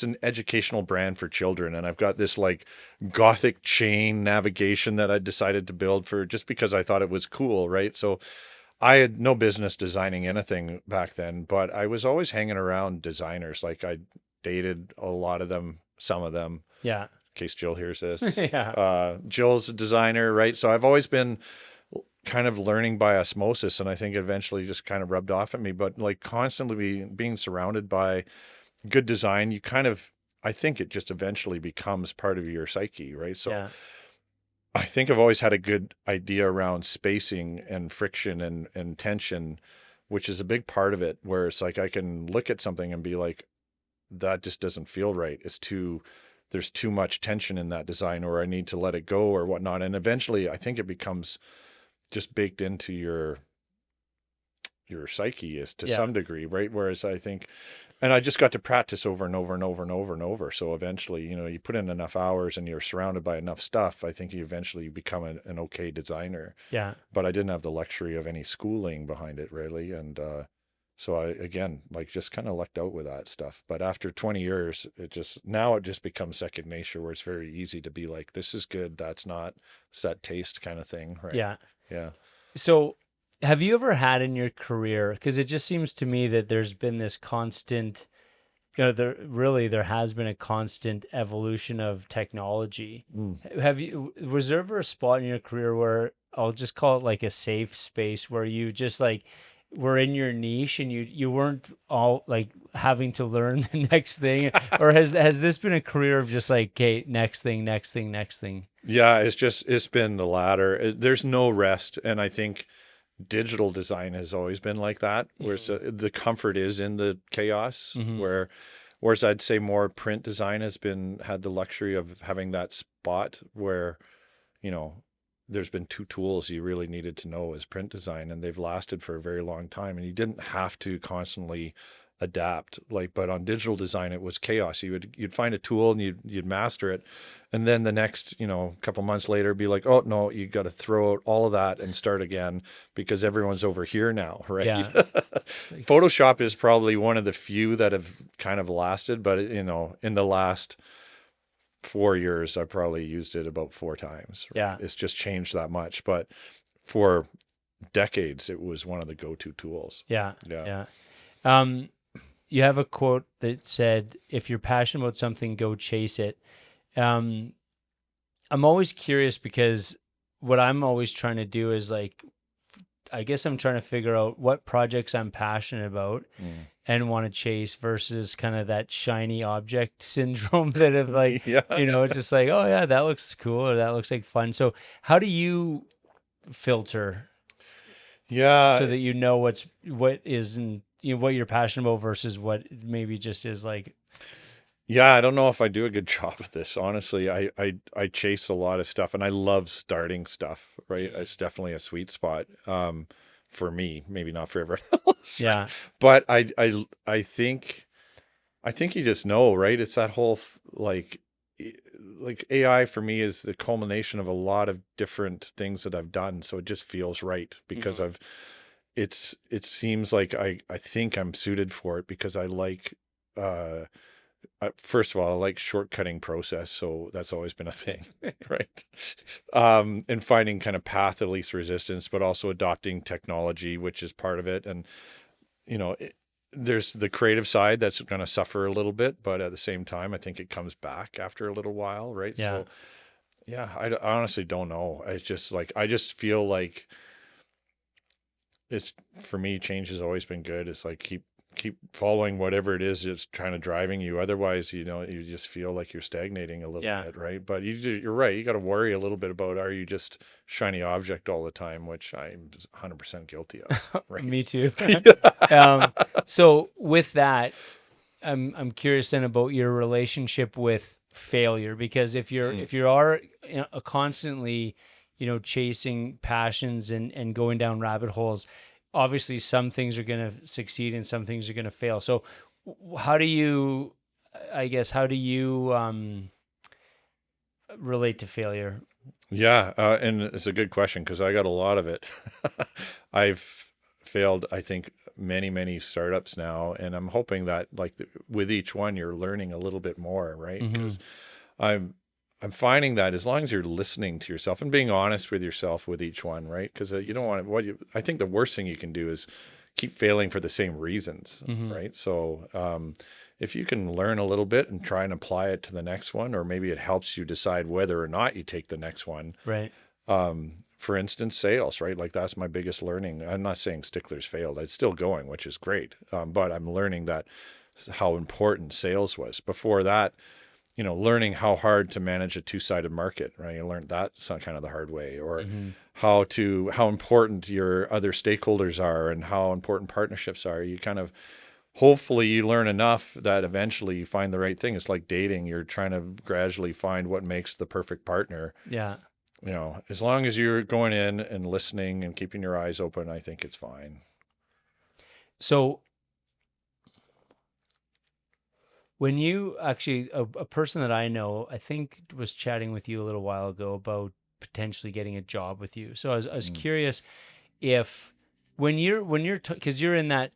[SPEAKER 2] an educational brand for children. And I've got this like gothic chain navigation that I decided to build for just because I thought it was cool, right? So I had no business designing anything back then, but I was always hanging around designers. Like I dated a lot of them, some of them,
[SPEAKER 1] Yeah.
[SPEAKER 2] in case Jill hears this.
[SPEAKER 1] Yeah.
[SPEAKER 2] Jill's a designer, right? So I've always been kind of learning by osmosis, and I think eventually just kind of rubbed off at me. But like constantly being surrounded by good design, you kind of, I think it just eventually becomes part of your psyche, right? So
[SPEAKER 1] Yeah.
[SPEAKER 2] I think I've always had a good idea around spacing and friction and tension, which is a big part of it, where it's like I can look at something and be like, that just doesn't feel right. There's too much tension in that design, or I need to let it go or whatnot. And eventually I think it becomes just baked into your psyche is to
[SPEAKER 1] Yeah.
[SPEAKER 2] some degree, right? Whereas I think, and I just got to practice over and over and over and over and over. So eventually, you put in enough hours and you're surrounded by enough stuff. I think you eventually become an okay designer.
[SPEAKER 1] Yeah.
[SPEAKER 2] But I didn't have the luxury of any schooling behind it really. And, so I, again, like just kind of lucked out with that stuff. But after 20 years, now it just becomes second nature where it's very easy to be like, this is good. That's not set taste kind of thing. Right.
[SPEAKER 1] Yeah.
[SPEAKER 2] Yeah.
[SPEAKER 1] So have you ever had in your career, because it just seems to me that there's been this constant, there has been a constant evolution of technology. Was there ever a spot in your career where I'll just call it like a safe space where you just like were in your niche and you weren't all like having to learn the next thing? Or has this been a career of just like, okay, next thing, next thing, next thing?
[SPEAKER 2] Yeah, it's been the latter. There's no rest, and I think digital design has always been like that, where the comfort is in the chaos. Whereas I'd say more print design had the luxury of having that spot where, you know, there's been two tools you really needed to know as print design, and they've lasted for a very long time, and you didn't have to constantly adapt. But on digital design it was chaos. You'd find a tool and you'd master it, and then the next couple months later be like, oh no, you got to throw out all of that and start again because everyone's over here now, right?
[SPEAKER 1] Yeah.
[SPEAKER 2] Photoshop is probably one of the few that have kind of lasted, but in the last 4 years I probably used it about 4 times, right?
[SPEAKER 1] Yeah.
[SPEAKER 2] It's just changed that much, but for decades it was one of the go-to tools.
[SPEAKER 1] Yeah. You have a quote that said, if you're passionate about something, go chase it. I'm always curious because what I'm always trying to do is like, I guess I'm trying to figure out what projects I'm passionate about and want to chase versus kind of that shiny object syndrome that of like, it's just like, oh yeah, that looks cool or that looks like fun. So how do you filter?
[SPEAKER 2] Yeah.
[SPEAKER 1] So that you know what isn't, what you're passionate about versus what maybe just is like.
[SPEAKER 2] Yeah, I don't know if I do a good job of this. Honestly, I chase a lot of stuff and I love starting stuff, right? It's definitely a sweet spot for me, maybe not for everyone else.
[SPEAKER 1] Yeah.
[SPEAKER 2] Right? But I think you just know, right? It's that whole like AI for me is the culmination of a lot of different things that I've done. So it just feels right because it seems like I think I'm suited for it because I like, first of all, I like shortcutting process. So that's always been a thing, right? And finding kind of path of least resistance, but also adopting technology, which is part of it. And, there's the creative side that's going to suffer a little bit, but at the same time, I think it comes back after a little while, right?
[SPEAKER 1] Yeah.
[SPEAKER 2] So yeah, I honestly don't know. It's just like, I just feel like for me, change has always been good. It's like, keep following whatever it is that's trying to driving you. Otherwise, you just feel like you're stagnating a little bit, right? But you're right. You got to worry a little bit about, are you just shiny object all the time, which I'm 100% guilty of. Right?
[SPEAKER 1] Me too. So with that, I'm curious then about your relationship with failure, because if you are constantly, chasing passions and going down rabbit holes, obviously some things are going to succeed and some things are going to fail. So how do you relate to failure?
[SPEAKER 2] Yeah, and it's a good question because I got a lot of it. I've failed, I think, many startups now, and I'm hoping that like with each one, you're learning a little bit more, right?
[SPEAKER 1] Mm-hmm.
[SPEAKER 2] Because I'm I'm finding that as long as you're listening to yourself and being honest with yourself with each one, right? Because you don't want to, I think the worst thing you can do is keep failing for the same reasons,
[SPEAKER 1] Mm-hmm.
[SPEAKER 2] right? So if you can learn a little bit and try and apply it to the next one, or maybe it helps you decide whether or not you take the next one.
[SPEAKER 1] Right.
[SPEAKER 2] For instance, sales, right? Like that's my biggest learning. I'm not saying Stickler's failed. It's still going, which is great. But I'm learning that how important sales was. Before that, learning how hard to manage a two-sided market, right? You learned that kind of the hard way, or
[SPEAKER 1] Mm-hmm.
[SPEAKER 2] how important your other stakeholders are and how important partnerships are. You kind of, hopefully you learn enough that eventually you find the right thing. It's like dating. You're trying to gradually find what makes the perfect partner.
[SPEAKER 1] Yeah.
[SPEAKER 2] As long as you're going in and listening and keeping your eyes open, I think it's fine.
[SPEAKER 1] So when you actually, a person that I know, I think was chatting with you a little while ago about potentially getting a job with you. So I was curious if when you're because you're in that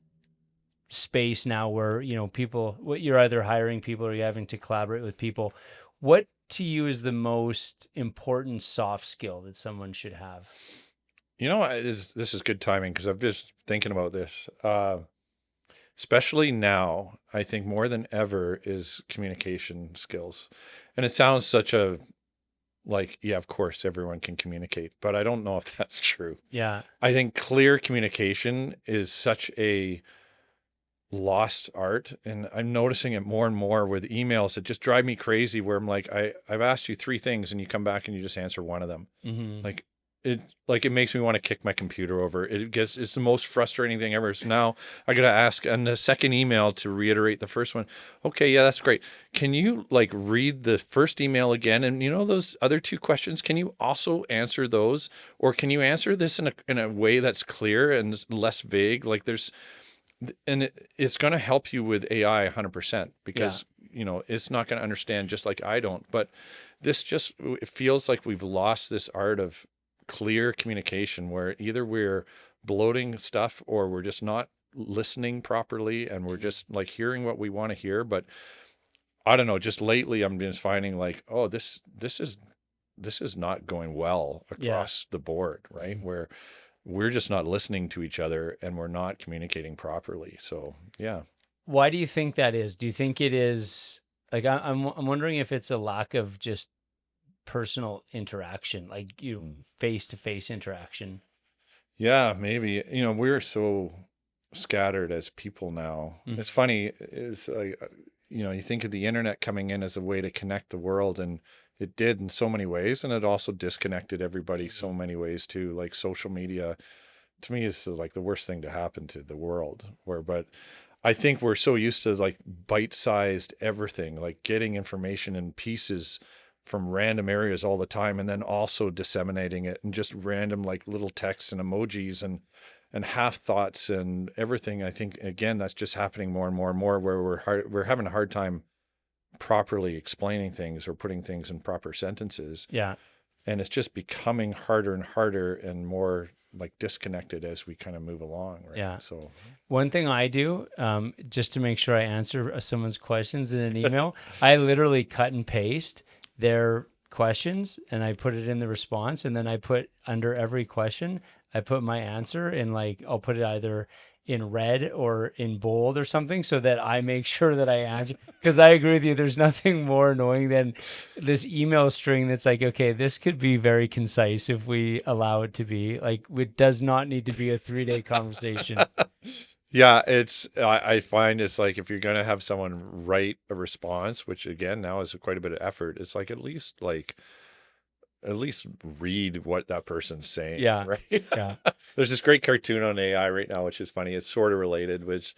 [SPEAKER 1] space now where people, what you're either hiring people or you're having to collaborate with people. What to you is the most important soft skill that someone should have?
[SPEAKER 2] This is good timing because I'm just thinking about this. Especially now, I think more than ever is communication skills. And it sounds such a yeah, of course, everyone can communicate, but I don't know if that's true.
[SPEAKER 1] Yeah.
[SPEAKER 2] I think clear communication is such a lost art. And I'm noticing it more and more with emails that just drive me crazy where I'm like, I've asked you three things and you come back and you just answer one of them.
[SPEAKER 1] Mm-hmm.
[SPEAKER 2] It makes me want to kick my computer over. It's the most frustrating thing ever. So now I got to ask on the second email to reiterate the first one. Okay, yeah, that's great. Can you like read the first email again? And those other two questions, can you also answer those? Or can you answer this in a way that's clear and less vague? Like it's going to help you with AI 100% because, it's not going to understand just like I don't. But it feels like we've lost this art of clear communication where either we're bloating stuff or we're just not listening properly and we're just like hearing what we want to hear. But I don't know, just lately I'm just finding like, oh, this is not going well across the board, right? Where we're just not listening to each other and we're not communicating properly. So, yeah.
[SPEAKER 1] Why do you think that is? Do you think it is like I'm wondering if it's a lack of just personal interaction, like face-to-face interaction?
[SPEAKER 2] Yeah, maybe. We're so scattered as people now.
[SPEAKER 1] Mm-hmm.
[SPEAKER 2] It's funny, is like you think of the internet coming in as a way to connect the world, and it did in so many ways, and it also disconnected everybody so many ways too. Like social media, to me, is like the worst thing to happen to the world. But I think we're so used to like bite-sized everything, like getting information in pieces from random areas all the time, and then also disseminating it and just random like little texts and emojis and half thoughts and everything. I think again that's just happening more and more and more, where we're having a hard time properly explaining things or putting things in proper sentences.
[SPEAKER 1] Yeah.
[SPEAKER 2] And it's just becoming harder and harder and more like disconnected as we kind of move along, right?
[SPEAKER 1] Yeah.
[SPEAKER 2] So
[SPEAKER 1] one thing I do, just to make sure I answer someone's questions in an email, I literally cut and paste their questions and I put it in the response, and then I put under every question, I put my answer in, like, I'll put it either in red or in bold or something so that I make sure that I answer. Because I agree with you, there's nothing more annoying than this email string that's like, okay, this could be very concise if we allow it to be. Like, it does not need to be a 3-day conversation.
[SPEAKER 2] yeah, I find it's like if you're going to have someone write a response, which again now is quite a bit of effort, it's like at least read what that person's saying.
[SPEAKER 1] Yeah.
[SPEAKER 2] Right.
[SPEAKER 1] Yeah.
[SPEAKER 2] There's this great cartoon on AI right now, which is funny. It's sort of related, which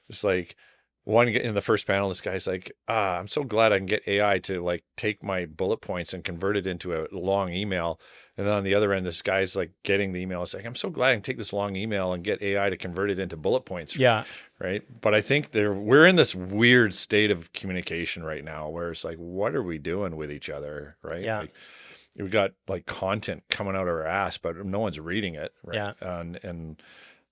[SPEAKER 2] is like one in the first panel, this guy's like, I'm so glad I can get AI to like take my bullet points and convert it into a long email. And then on the other end, this guy's like getting the email. It's like, I'm so glad I can take this long email and get AI to convert it into bullet points.
[SPEAKER 1] Yeah.
[SPEAKER 2] Right. But I think we're in this weird state of communication right now where it's like, what are we doing with each other? Right.
[SPEAKER 1] Yeah.
[SPEAKER 2] Like, we got like content coming out of our ass, but no one's reading it. Right.
[SPEAKER 1] Yeah.
[SPEAKER 2] And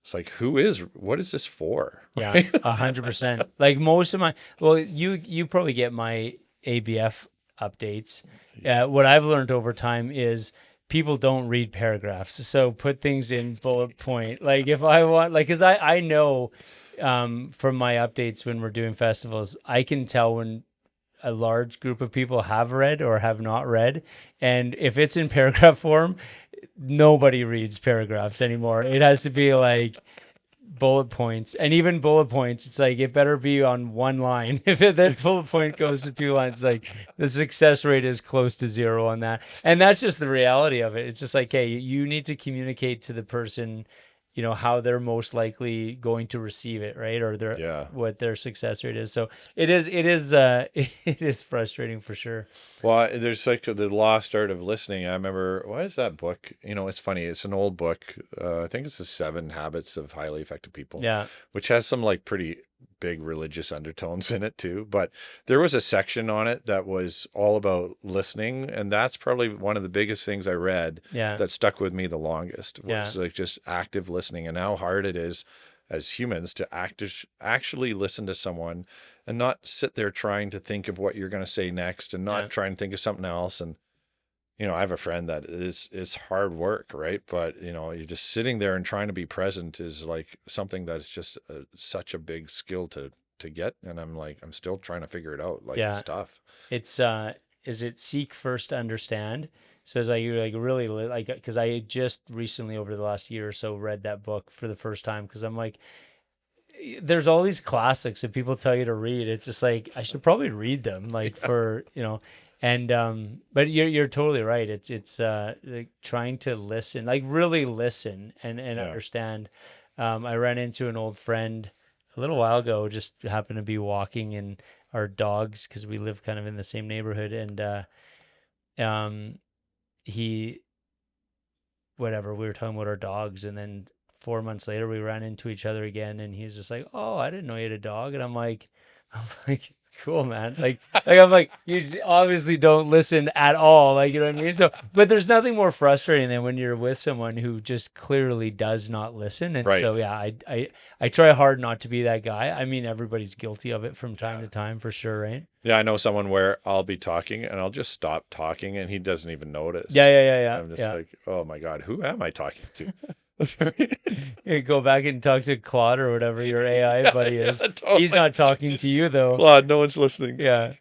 [SPEAKER 2] it's like, what is this for?
[SPEAKER 1] Yeah. 100%. Like most of you probably get my ABF updates. What I've learned over time is people don't read paragraphs. So put things in bullet point. Like if I want, like, cause I know, from my updates when we're doing festivals, I can tell when a large group of people have read or have not read. And if it's in paragraph form, nobody reads paragraphs anymore. It has to be like bullet points, and even bullet points, it's like it better be on one line. If that bullet point goes to 2 lines, like the success rate is close to 0 on that. And that's just the reality of it. It's just like, hey, you need to communicate to the person, how they're most likely going to receive it, right? Or what their success rate is. So it is frustrating for sure.
[SPEAKER 2] Well, there's like the lost art of listening. I remember, what is that book? It's funny. It's an old book. I think it's the 7 Habits of Highly Effective People.
[SPEAKER 1] Yeah.
[SPEAKER 2] Which has some like pretty big religious undertones in it too. But there was a section on it that was all about listening. And that's probably one of the biggest things I read that stuck with me the longest was like just active listening, and how hard it is as humans to actually listen to someone and not sit there trying to think of what you're going to say next and not try and think of something else. And, I have a friend that is hard work, right? But, you're just sitting there and trying to be present is like something that's just such a big skill to get. And I'm still trying to figure it out. Like, it's tough.
[SPEAKER 1] It's, is it seek first, understand? So it's like, you like really like, because I just recently over the last year or so read that book for the first time, because I'm like, there's all these classics that people tell you to read. It's just like, I should probably read them, like for, and but you're totally right. It's like trying to listen, like really listen and understand. I ran into an old friend a little while ago, just happened to be walking in our dogs, because we live kind of in the same neighborhood, and we were talking about our dogs, and then 4 months later we ran into each other again, and he's just like, oh, I didn't know you had a dog. And I'm like, cool, man. Like I'm like, you obviously don't listen at all. Like, you know what I mean? So, but there's nothing more frustrating than when you're with someone who just clearly does not listen. And so, yeah, I try hard not to be that guy. I mean, everybody's guilty of it from time to time, for sure, right?
[SPEAKER 2] Yeah, I know someone where I'll be talking and I'll just stop talking and he doesn't even notice.
[SPEAKER 1] Yeah.
[SPEAKER 2] I'm just like, oh my God, who am I talking to?
[SPEAKER 1] You go back and talk to Claude or whatever your AI buddy is. Totally. He's not talking to you though.
[SPEAKER 2] Claude, no one's listening.
[SPEAKER 1] Yeah.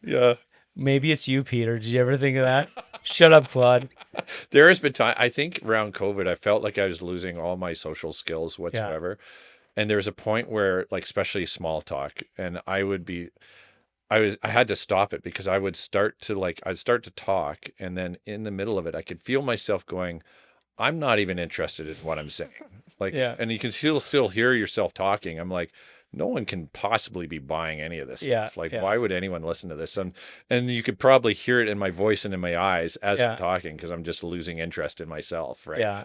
[SPEAKER 1] Maybe it's you, Peter. Did you ever think of that? Shut up, Claude.
[SPEAKER 2] There has been time, I think around COVID, I felt like I was losing all my social skills whatsoever. Yeah. And there was a point where, like, especially small talk, and I had to stop it, because I'd start to talk, and then in the middle of it, I could feel myself going, I'm not even interested in what I'm saying. Like, and you can still hear yourself talking. I'm like, no one can possibly be buying any of this stuff. Like, why would anyone listen to this? And you could probably hear it in my voice and in my eyes as I'm talking, because I'm just losing interest in myself. Right.
[SPEAKER 1] Yeah.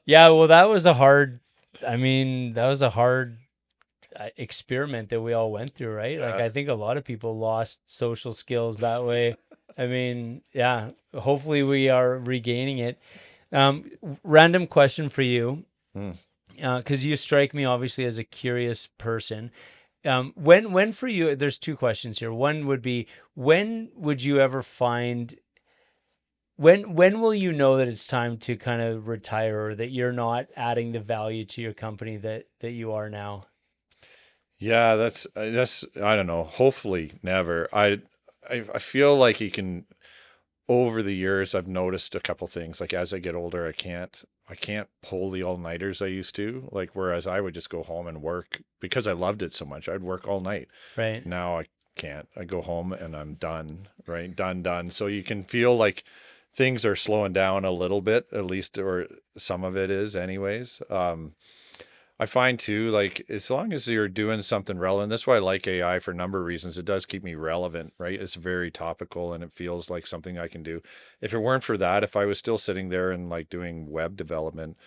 [SPEAKER 1] Yeah. Well, that was a hard experiment that we all went through, right? Like, I think a lot of people lost social skills that way. I mean, yeah, hopefully we are regaining it. Random question for you, because you strike me obviously as a curious person. When for you, there's 2 questions here. One would be, when would you ever find, when will you know that it's time to kind of retire, or that you're not adding the value to your company that you are now?
[SPEAKER 2] Yeah, that's I don't know. Hopefully never. I feel like you can. Over the years, I've noticed a couple things. Like, as I get older, I can't pull the all-nighters I used to. Like, whereas I would just go home and work because I loved it so much. I'd work all night.
[SPEAKER 1] Right.
[SPEAKER 2] Now I can't. I go home and I'm done. Right. Done. So you can feel like things are slowing down a little bit, at least, or some of it is anyways. I find too, like as long as you're doing something relevant, that's why I like AI for a number of reasons. It does keep me relevant, right? It's very topical and it feels like something I can do. If it weren't for that, if I was still sitting there and like doing web development,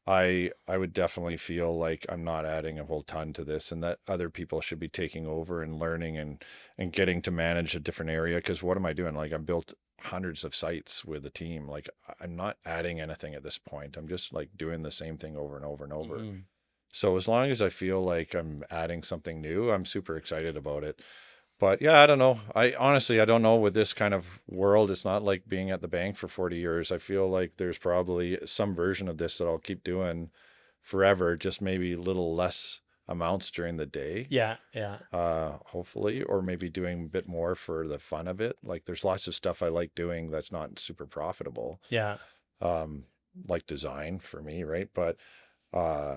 [SPEAKER 2] I would definitely feel like I'm not adding a whole ton to this and that other people should be taking over and learning and getting to manage a different area. Because what am I doing? Like I've built hundreds of sites with a team. Like I'm not adding anything at this point. I'm just like doing the same thing over and over and over.
[SPEAKER 1] Mhm.
[SPEAKER 2] So as long as I feel like I'm adding something new, I'm super excited about it. But yeah, I don't know. I honestly, I don't know with this kind of world. It's not like being at the bank for 40 years. I feel like there's probably some version of this that I'll keep doing forever, just maybe a little less amounts during the day.
[SPEAKER 1] Yeah, yeah,
[SPEAKER 2] Hopefully, or maybe doing a bit more for the fun of it. Like there's lots of stuff I like doing that's not super profitable.
[SPEAKER 1] yeah.
[SPEAKER 2] Um, like design for me, right? But uh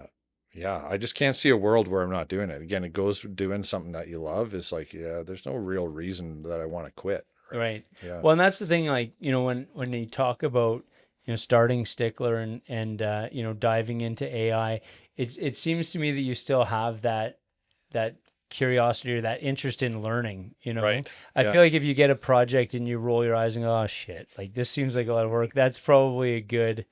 [SPEAKER 2] yeah, I just can't see a world where I'm not doing it. Again, it goes doing something that you love is like, yeah, there's no real reason that I want to quit.
[SPEAKER 1] Right.
[SPEAKER 2] Yeah.
[SPEAKER 1] Well, and that's the thing, like, when you talk about, starting Stickler and diving into AI, it seems to me that you still have that curiosity or that interest in learning.
[SPEAKER 2] Right.
[SPEAKER 1] I
[SPEAKER 2] Yeah.
[SPEAKER 1] feel like if you get a project and you roll your eyes and go, oh shit, like this seems like a lot of work, that's probably a good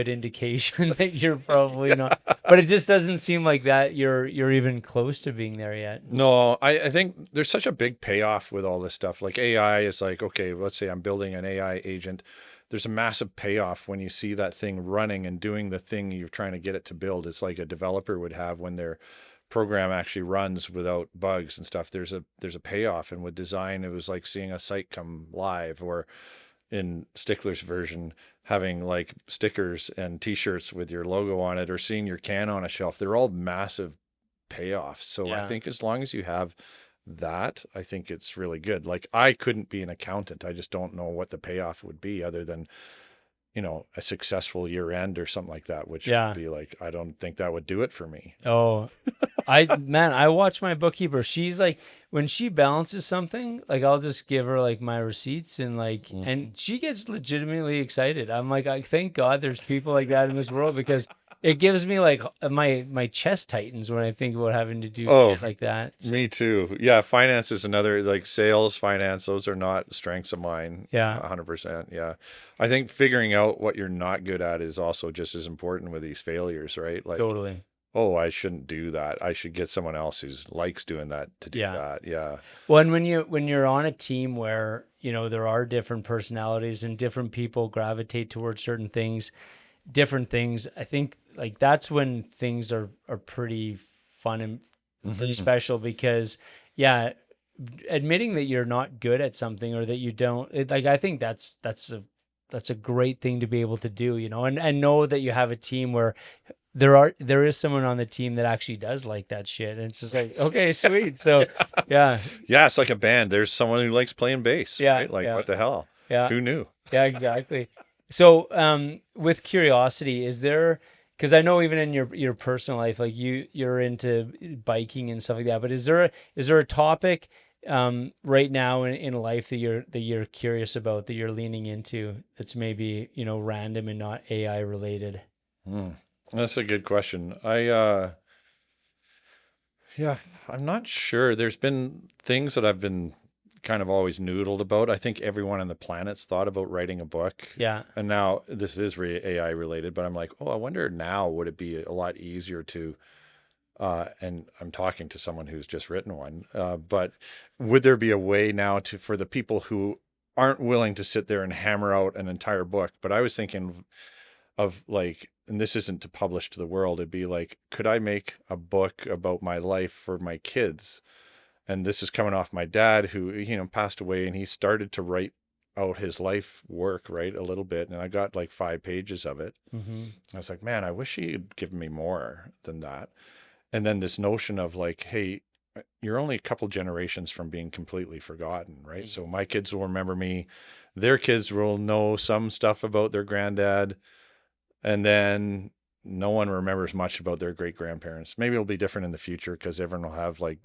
[SPEAKER 1] indication that you're probably not. But it just doesn't seem like that you're even close to being there yet.
[SPEAKER 2] No, I think there's such a big payoff with all this stuff. Like AI is like, okay, let's say I'm building an AI agent. There's a massive payoff when you see that thing running and doing the thing you're trying to get it to build. It's like a developer would have when their program actually runs without bugs and stuff. There's a payoff. And with design, it was like seeing a site come live, or in Stickler's version, having like stickers and t-shirts with your logo on it, or seeing your can on a shelf. They're all massive payoffs. So I
[SPEAKER 1] Yeah.
[SPEAKER 2] think as long as you have that, I think it's really good. Like I couldn't be an accountant. I just don't know what the payoff would be other than, a successful year end or something like that, which would
[SPEAKER 1] Yeah.
[SPEAKER 2] be like, I don't think that would do it for me.
[SPEAKER 1] Oh, I watch my bookkeeper. She's like, when she balances something, like I'll just give her like my receipts and like, and she gets legitimately excited. I'm like, I thank God there's people like that in this world, because it gives me like my chest tightens when I think about having to do
[SPEAKER 2] Oh,
[SPEAKER 1] shit like that.
[SPEAKER 2] me too. Yeah, finance is another, like sales, finance, those are not strengths of mine.
[SPEAKER 1] Yeah.
[SPEAKER 2] 100%. Yeah. I think figuring out what you're not good at is also just as important with these failures, right? Like,
[SPEAKER 1] Totally.
[SPEAKER 2] oh, I shouldn't do that. I should get someone else who likes doing that to do
[SPEAKER 1] Yeah.
[SPEAKER 2] that. Yeah.
[SPEAKER 1] Well, and when you're on a team where, there are different personalities and different people gravitate towards certain things, different things, I think like that's when things are pretty fun and pretty special, because yeah, admitting that you're not good at something, or that you don't like, I think that's a great thing to be able to do, and know that you have a team where there is someone on the team that actually does like that shit, and it's just like, okay, sweet. So yeah,
[SPEAKER 2] Yeah, it's like a band. There's someone who likes playing bass,
[SPEAKER 1] yeah,
[SPEAKER 2] right? Like,
[SPEAKER 1] yeah,
[SPEAKER 2] what the hell?
[SPEAKER 1] yeah.
[SPEAKER 2] Who knew?
[SPEAKER 1] Yeah, exactly. So, with curiosity, is there? Because I know even in your personal life, like you're into biking and stuff like that. But is there a topic right now in life that you're curious about, that you're leaning into, that's maybe random and not AI related?
[SPEAKER 2] Hmm. That's a good question. Yeah, I'm not sure. There's been things that I've been kind of always noodled about. I think everyone on the planet's thought about writing a book.
[SPEAKER 1] Yeah,
[SPEAKER 2] And now this is AI related, but I'm like, oh, I wonder now, would it be a lot easier to, and I'm talking to someone who's just written one, but would there be a way now for the people who aren't willing to sit there and hammer out an entire book? But I was thinking of like, and this isn't to publish to the world, it'd be like, could I make a book about my life for my kids? And this is coming off my dad who, passed away, and he started to write out his life work, right? A little bit. And I got like 5 pages of it.
[SPEAKER 1] mm-hmm.
[SPEAKER 2] I was like, man, I wish he had given me more than that. And then this notion of like, hey, you're only a couple generations from being completely forgotten, right?
[SPEAKER 1] Mm-hmm.
[SPEAKER 2] So my kids will remember me, their kids will know some stuff about their granddad, and then no one remembers much about their great grandparents. Maybe it'll be different in the future because everyone will have like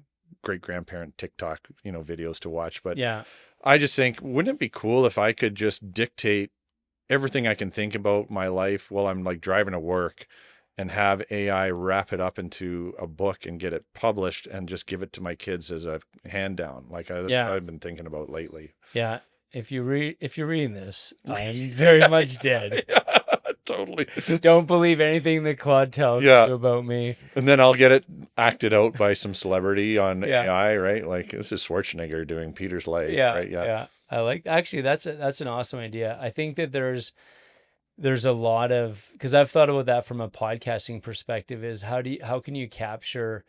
[SPEAKER 2] great grandparent TikTok, videos to watch. But
[SPEAKER 1] Yeah,
[SPEAKER 2] I just think, wouldn't it be cool if I could just dictate everything I can think about my life while I'm like driving to work, and have AI wrap it up into a book and get it published and just give it to my kids as a hand down. Like that's what I've been thinking about lately.
[SPEAKER 1] Yeah. If you're reading this, I'm very much dead.
[SPEAKER 2] Yeah, totally.
[SPEAKER 1] Don't believe anything that Claude tells you about me.
[SPEAKER 2] And then I'll get it acted out by some celebrity on AI, right? Like this is Schwarzenegger doing Peter's leg, right?
[SPEAKER 1] Yeah. I like, actually, that's an awesome idea. I think that there's a lot of, because I've thought about that from a podcasting perspective, is how can you capture,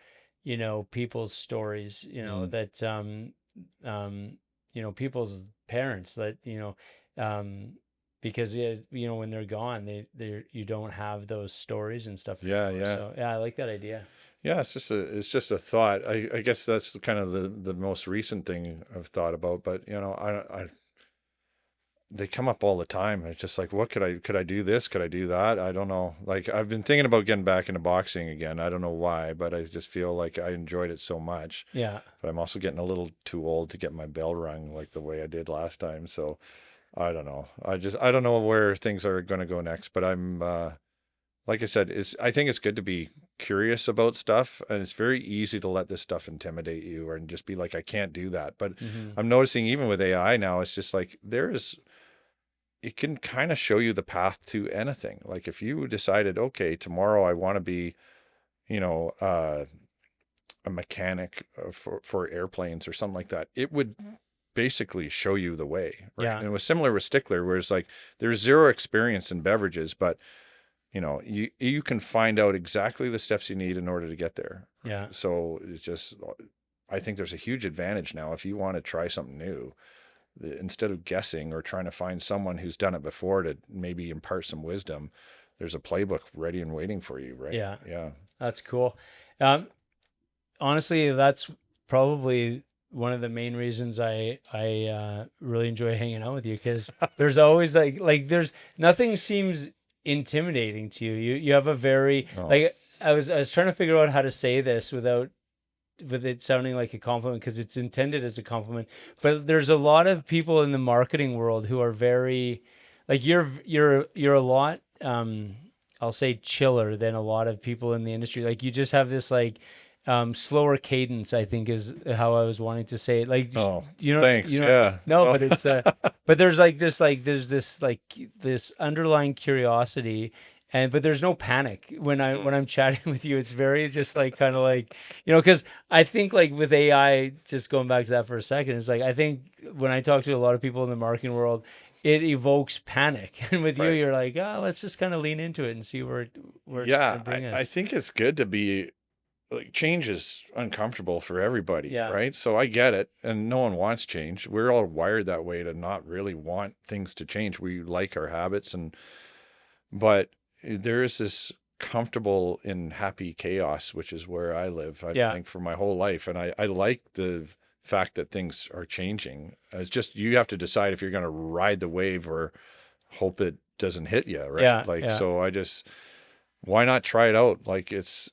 [SPEAKER 1] people's stories, that, people's parents that, because, when they're gone, you don't have those stories and stuff.
[SPEAKER 2] Yeah.
[SPEAKER 1] So I like that idea.
[SPEAKER 2] Yeah. It's just a thought. I guess that's kind of the most recent thing I've thought about, but they come up all the time. It's just like, what could I do this? Could I do that? I don't know. Like I've been thinking about getting back into boxing again. I don't know why, but I just feel like I enjoyed it so much.
[SPEAKER 1] Yeah. But
[SPEAKER 2] I'm also getting a little too old to get my bell rung like the way I did last time. So I don't know. I don't know where things are going to go next, but I'm, like I said, I think it's good to be curious about stuff, and it's very easy to let this stuff intimidate you and just be like, I can't do that. But I'm noticing even with AI now, it's just like it can kind of show you the path to anything. Like if you decided, okay, tomorrow I want to be, a mechanic for airplanes or something like that, it would basically show you the way. Right?
[SPEAKER 1] Yeah.
[SPEAKER 2] And it was similar with Stickler, where it's like there's zero experience in beverages, but you can find out exactly the steps you need in order to get there.
[SPEAKER 1] Yeah.
[SPEAKER 2] So it's just, I think there's a huge advantage now if you want to try something new. Instead of guessing or trying to find someone who's done it before to maybe impart some wisdom, there's a playbook ready and waiting for you, right?
[SPEAKER 1] Yeah.
[SPEAKER 2] Yeah.
[SPEAKER 1] That's cool. Honestly, that's probably one of the main reasons I really enjoy hanging out with you, because there's always like there's nothing seems intimidating to you. You have a very like I was trying to figure out how to say this without with it sounding like a compliment, because it's intended as a compliment, but there's a lot of people in the marketing world who are very like you're a lot I'll say chiller than a lot of people in the industry. Like you just have this like slower cadence, I think is how I was wanting to say it. Like
[SPEAKER 2] thanks. Yeah.
[SPEAKER 1] No, but it's but there's this underlying curiosity. But there's no panic when I'm chatting with you. It's very just like kind of like, because I think like with AI, just going back to that for a second, it's like I think when I talk to a lot of people in the marketing world, it evokes panic. And with you, you're like, let's just kind of lean into it and see where it's going to bring us.
[SPEAKER 2] I think it's good to be like, change is uncomfortable for everybody, right? So I get it, and no one wants change. We're all wired that way to not really want things to change. We like our habits, but there is this comfortable in happy chaos, which is where I live, I think, for my whole life. And I like the fact that things are changing. It's just, you have to decide if you're going to ride the wave or hope it doesn't hit you, right? So why not try it out? Like it's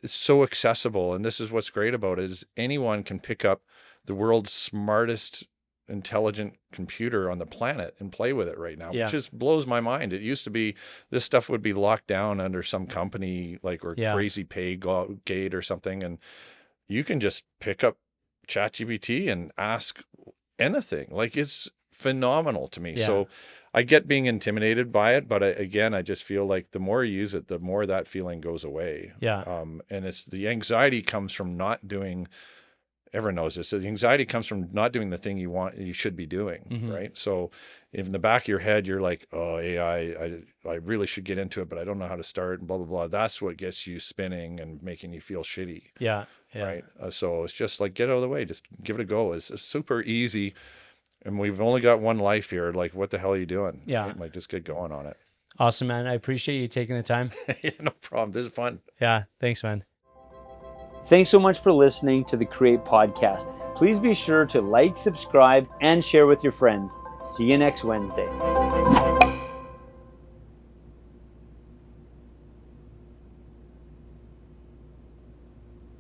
[SPEAKER 2] so accessible. And this is what's great about it, is anyone can pick up the world's smartest intelligent computer on the planet and play with it right now, which just blows my mind. It used to be this stuff would be locked down under some company or crazy pay gate or something, and you can just pick up ChatGPT and ask anything. Like it's phenomenal to me. So I get being intimidated by it, but I just feel like the more you use it, the more that feeling goes away. And it's the anxiety comes from not doing. Everyone knows this. The anxiety comes from not doing the thing you should be doing, right? So if in the back of your head, you're like, oh, AI, I really should get into it, but I don't know how to start, and blah, blah, blah. That's what gets you spinning and making you feel shitty. Right? So it's just like, get out of the way. Just give it a go. It's super easy. And we've only got one life here. Like, what the hell are you doing? Right? Like, just get going on it.
[SPEAKER 1] Awesome, man. I appreciate you taking the time.
[SPEAKER 2] No problem. This is fun.
[SPEAKER 1] Yeah. Thanks, man.
[SPEAKER 3] Thanks so much for listening to the Create Podcast. Please be sure to like, subscribe, and share with your friends. See you next Wednesday.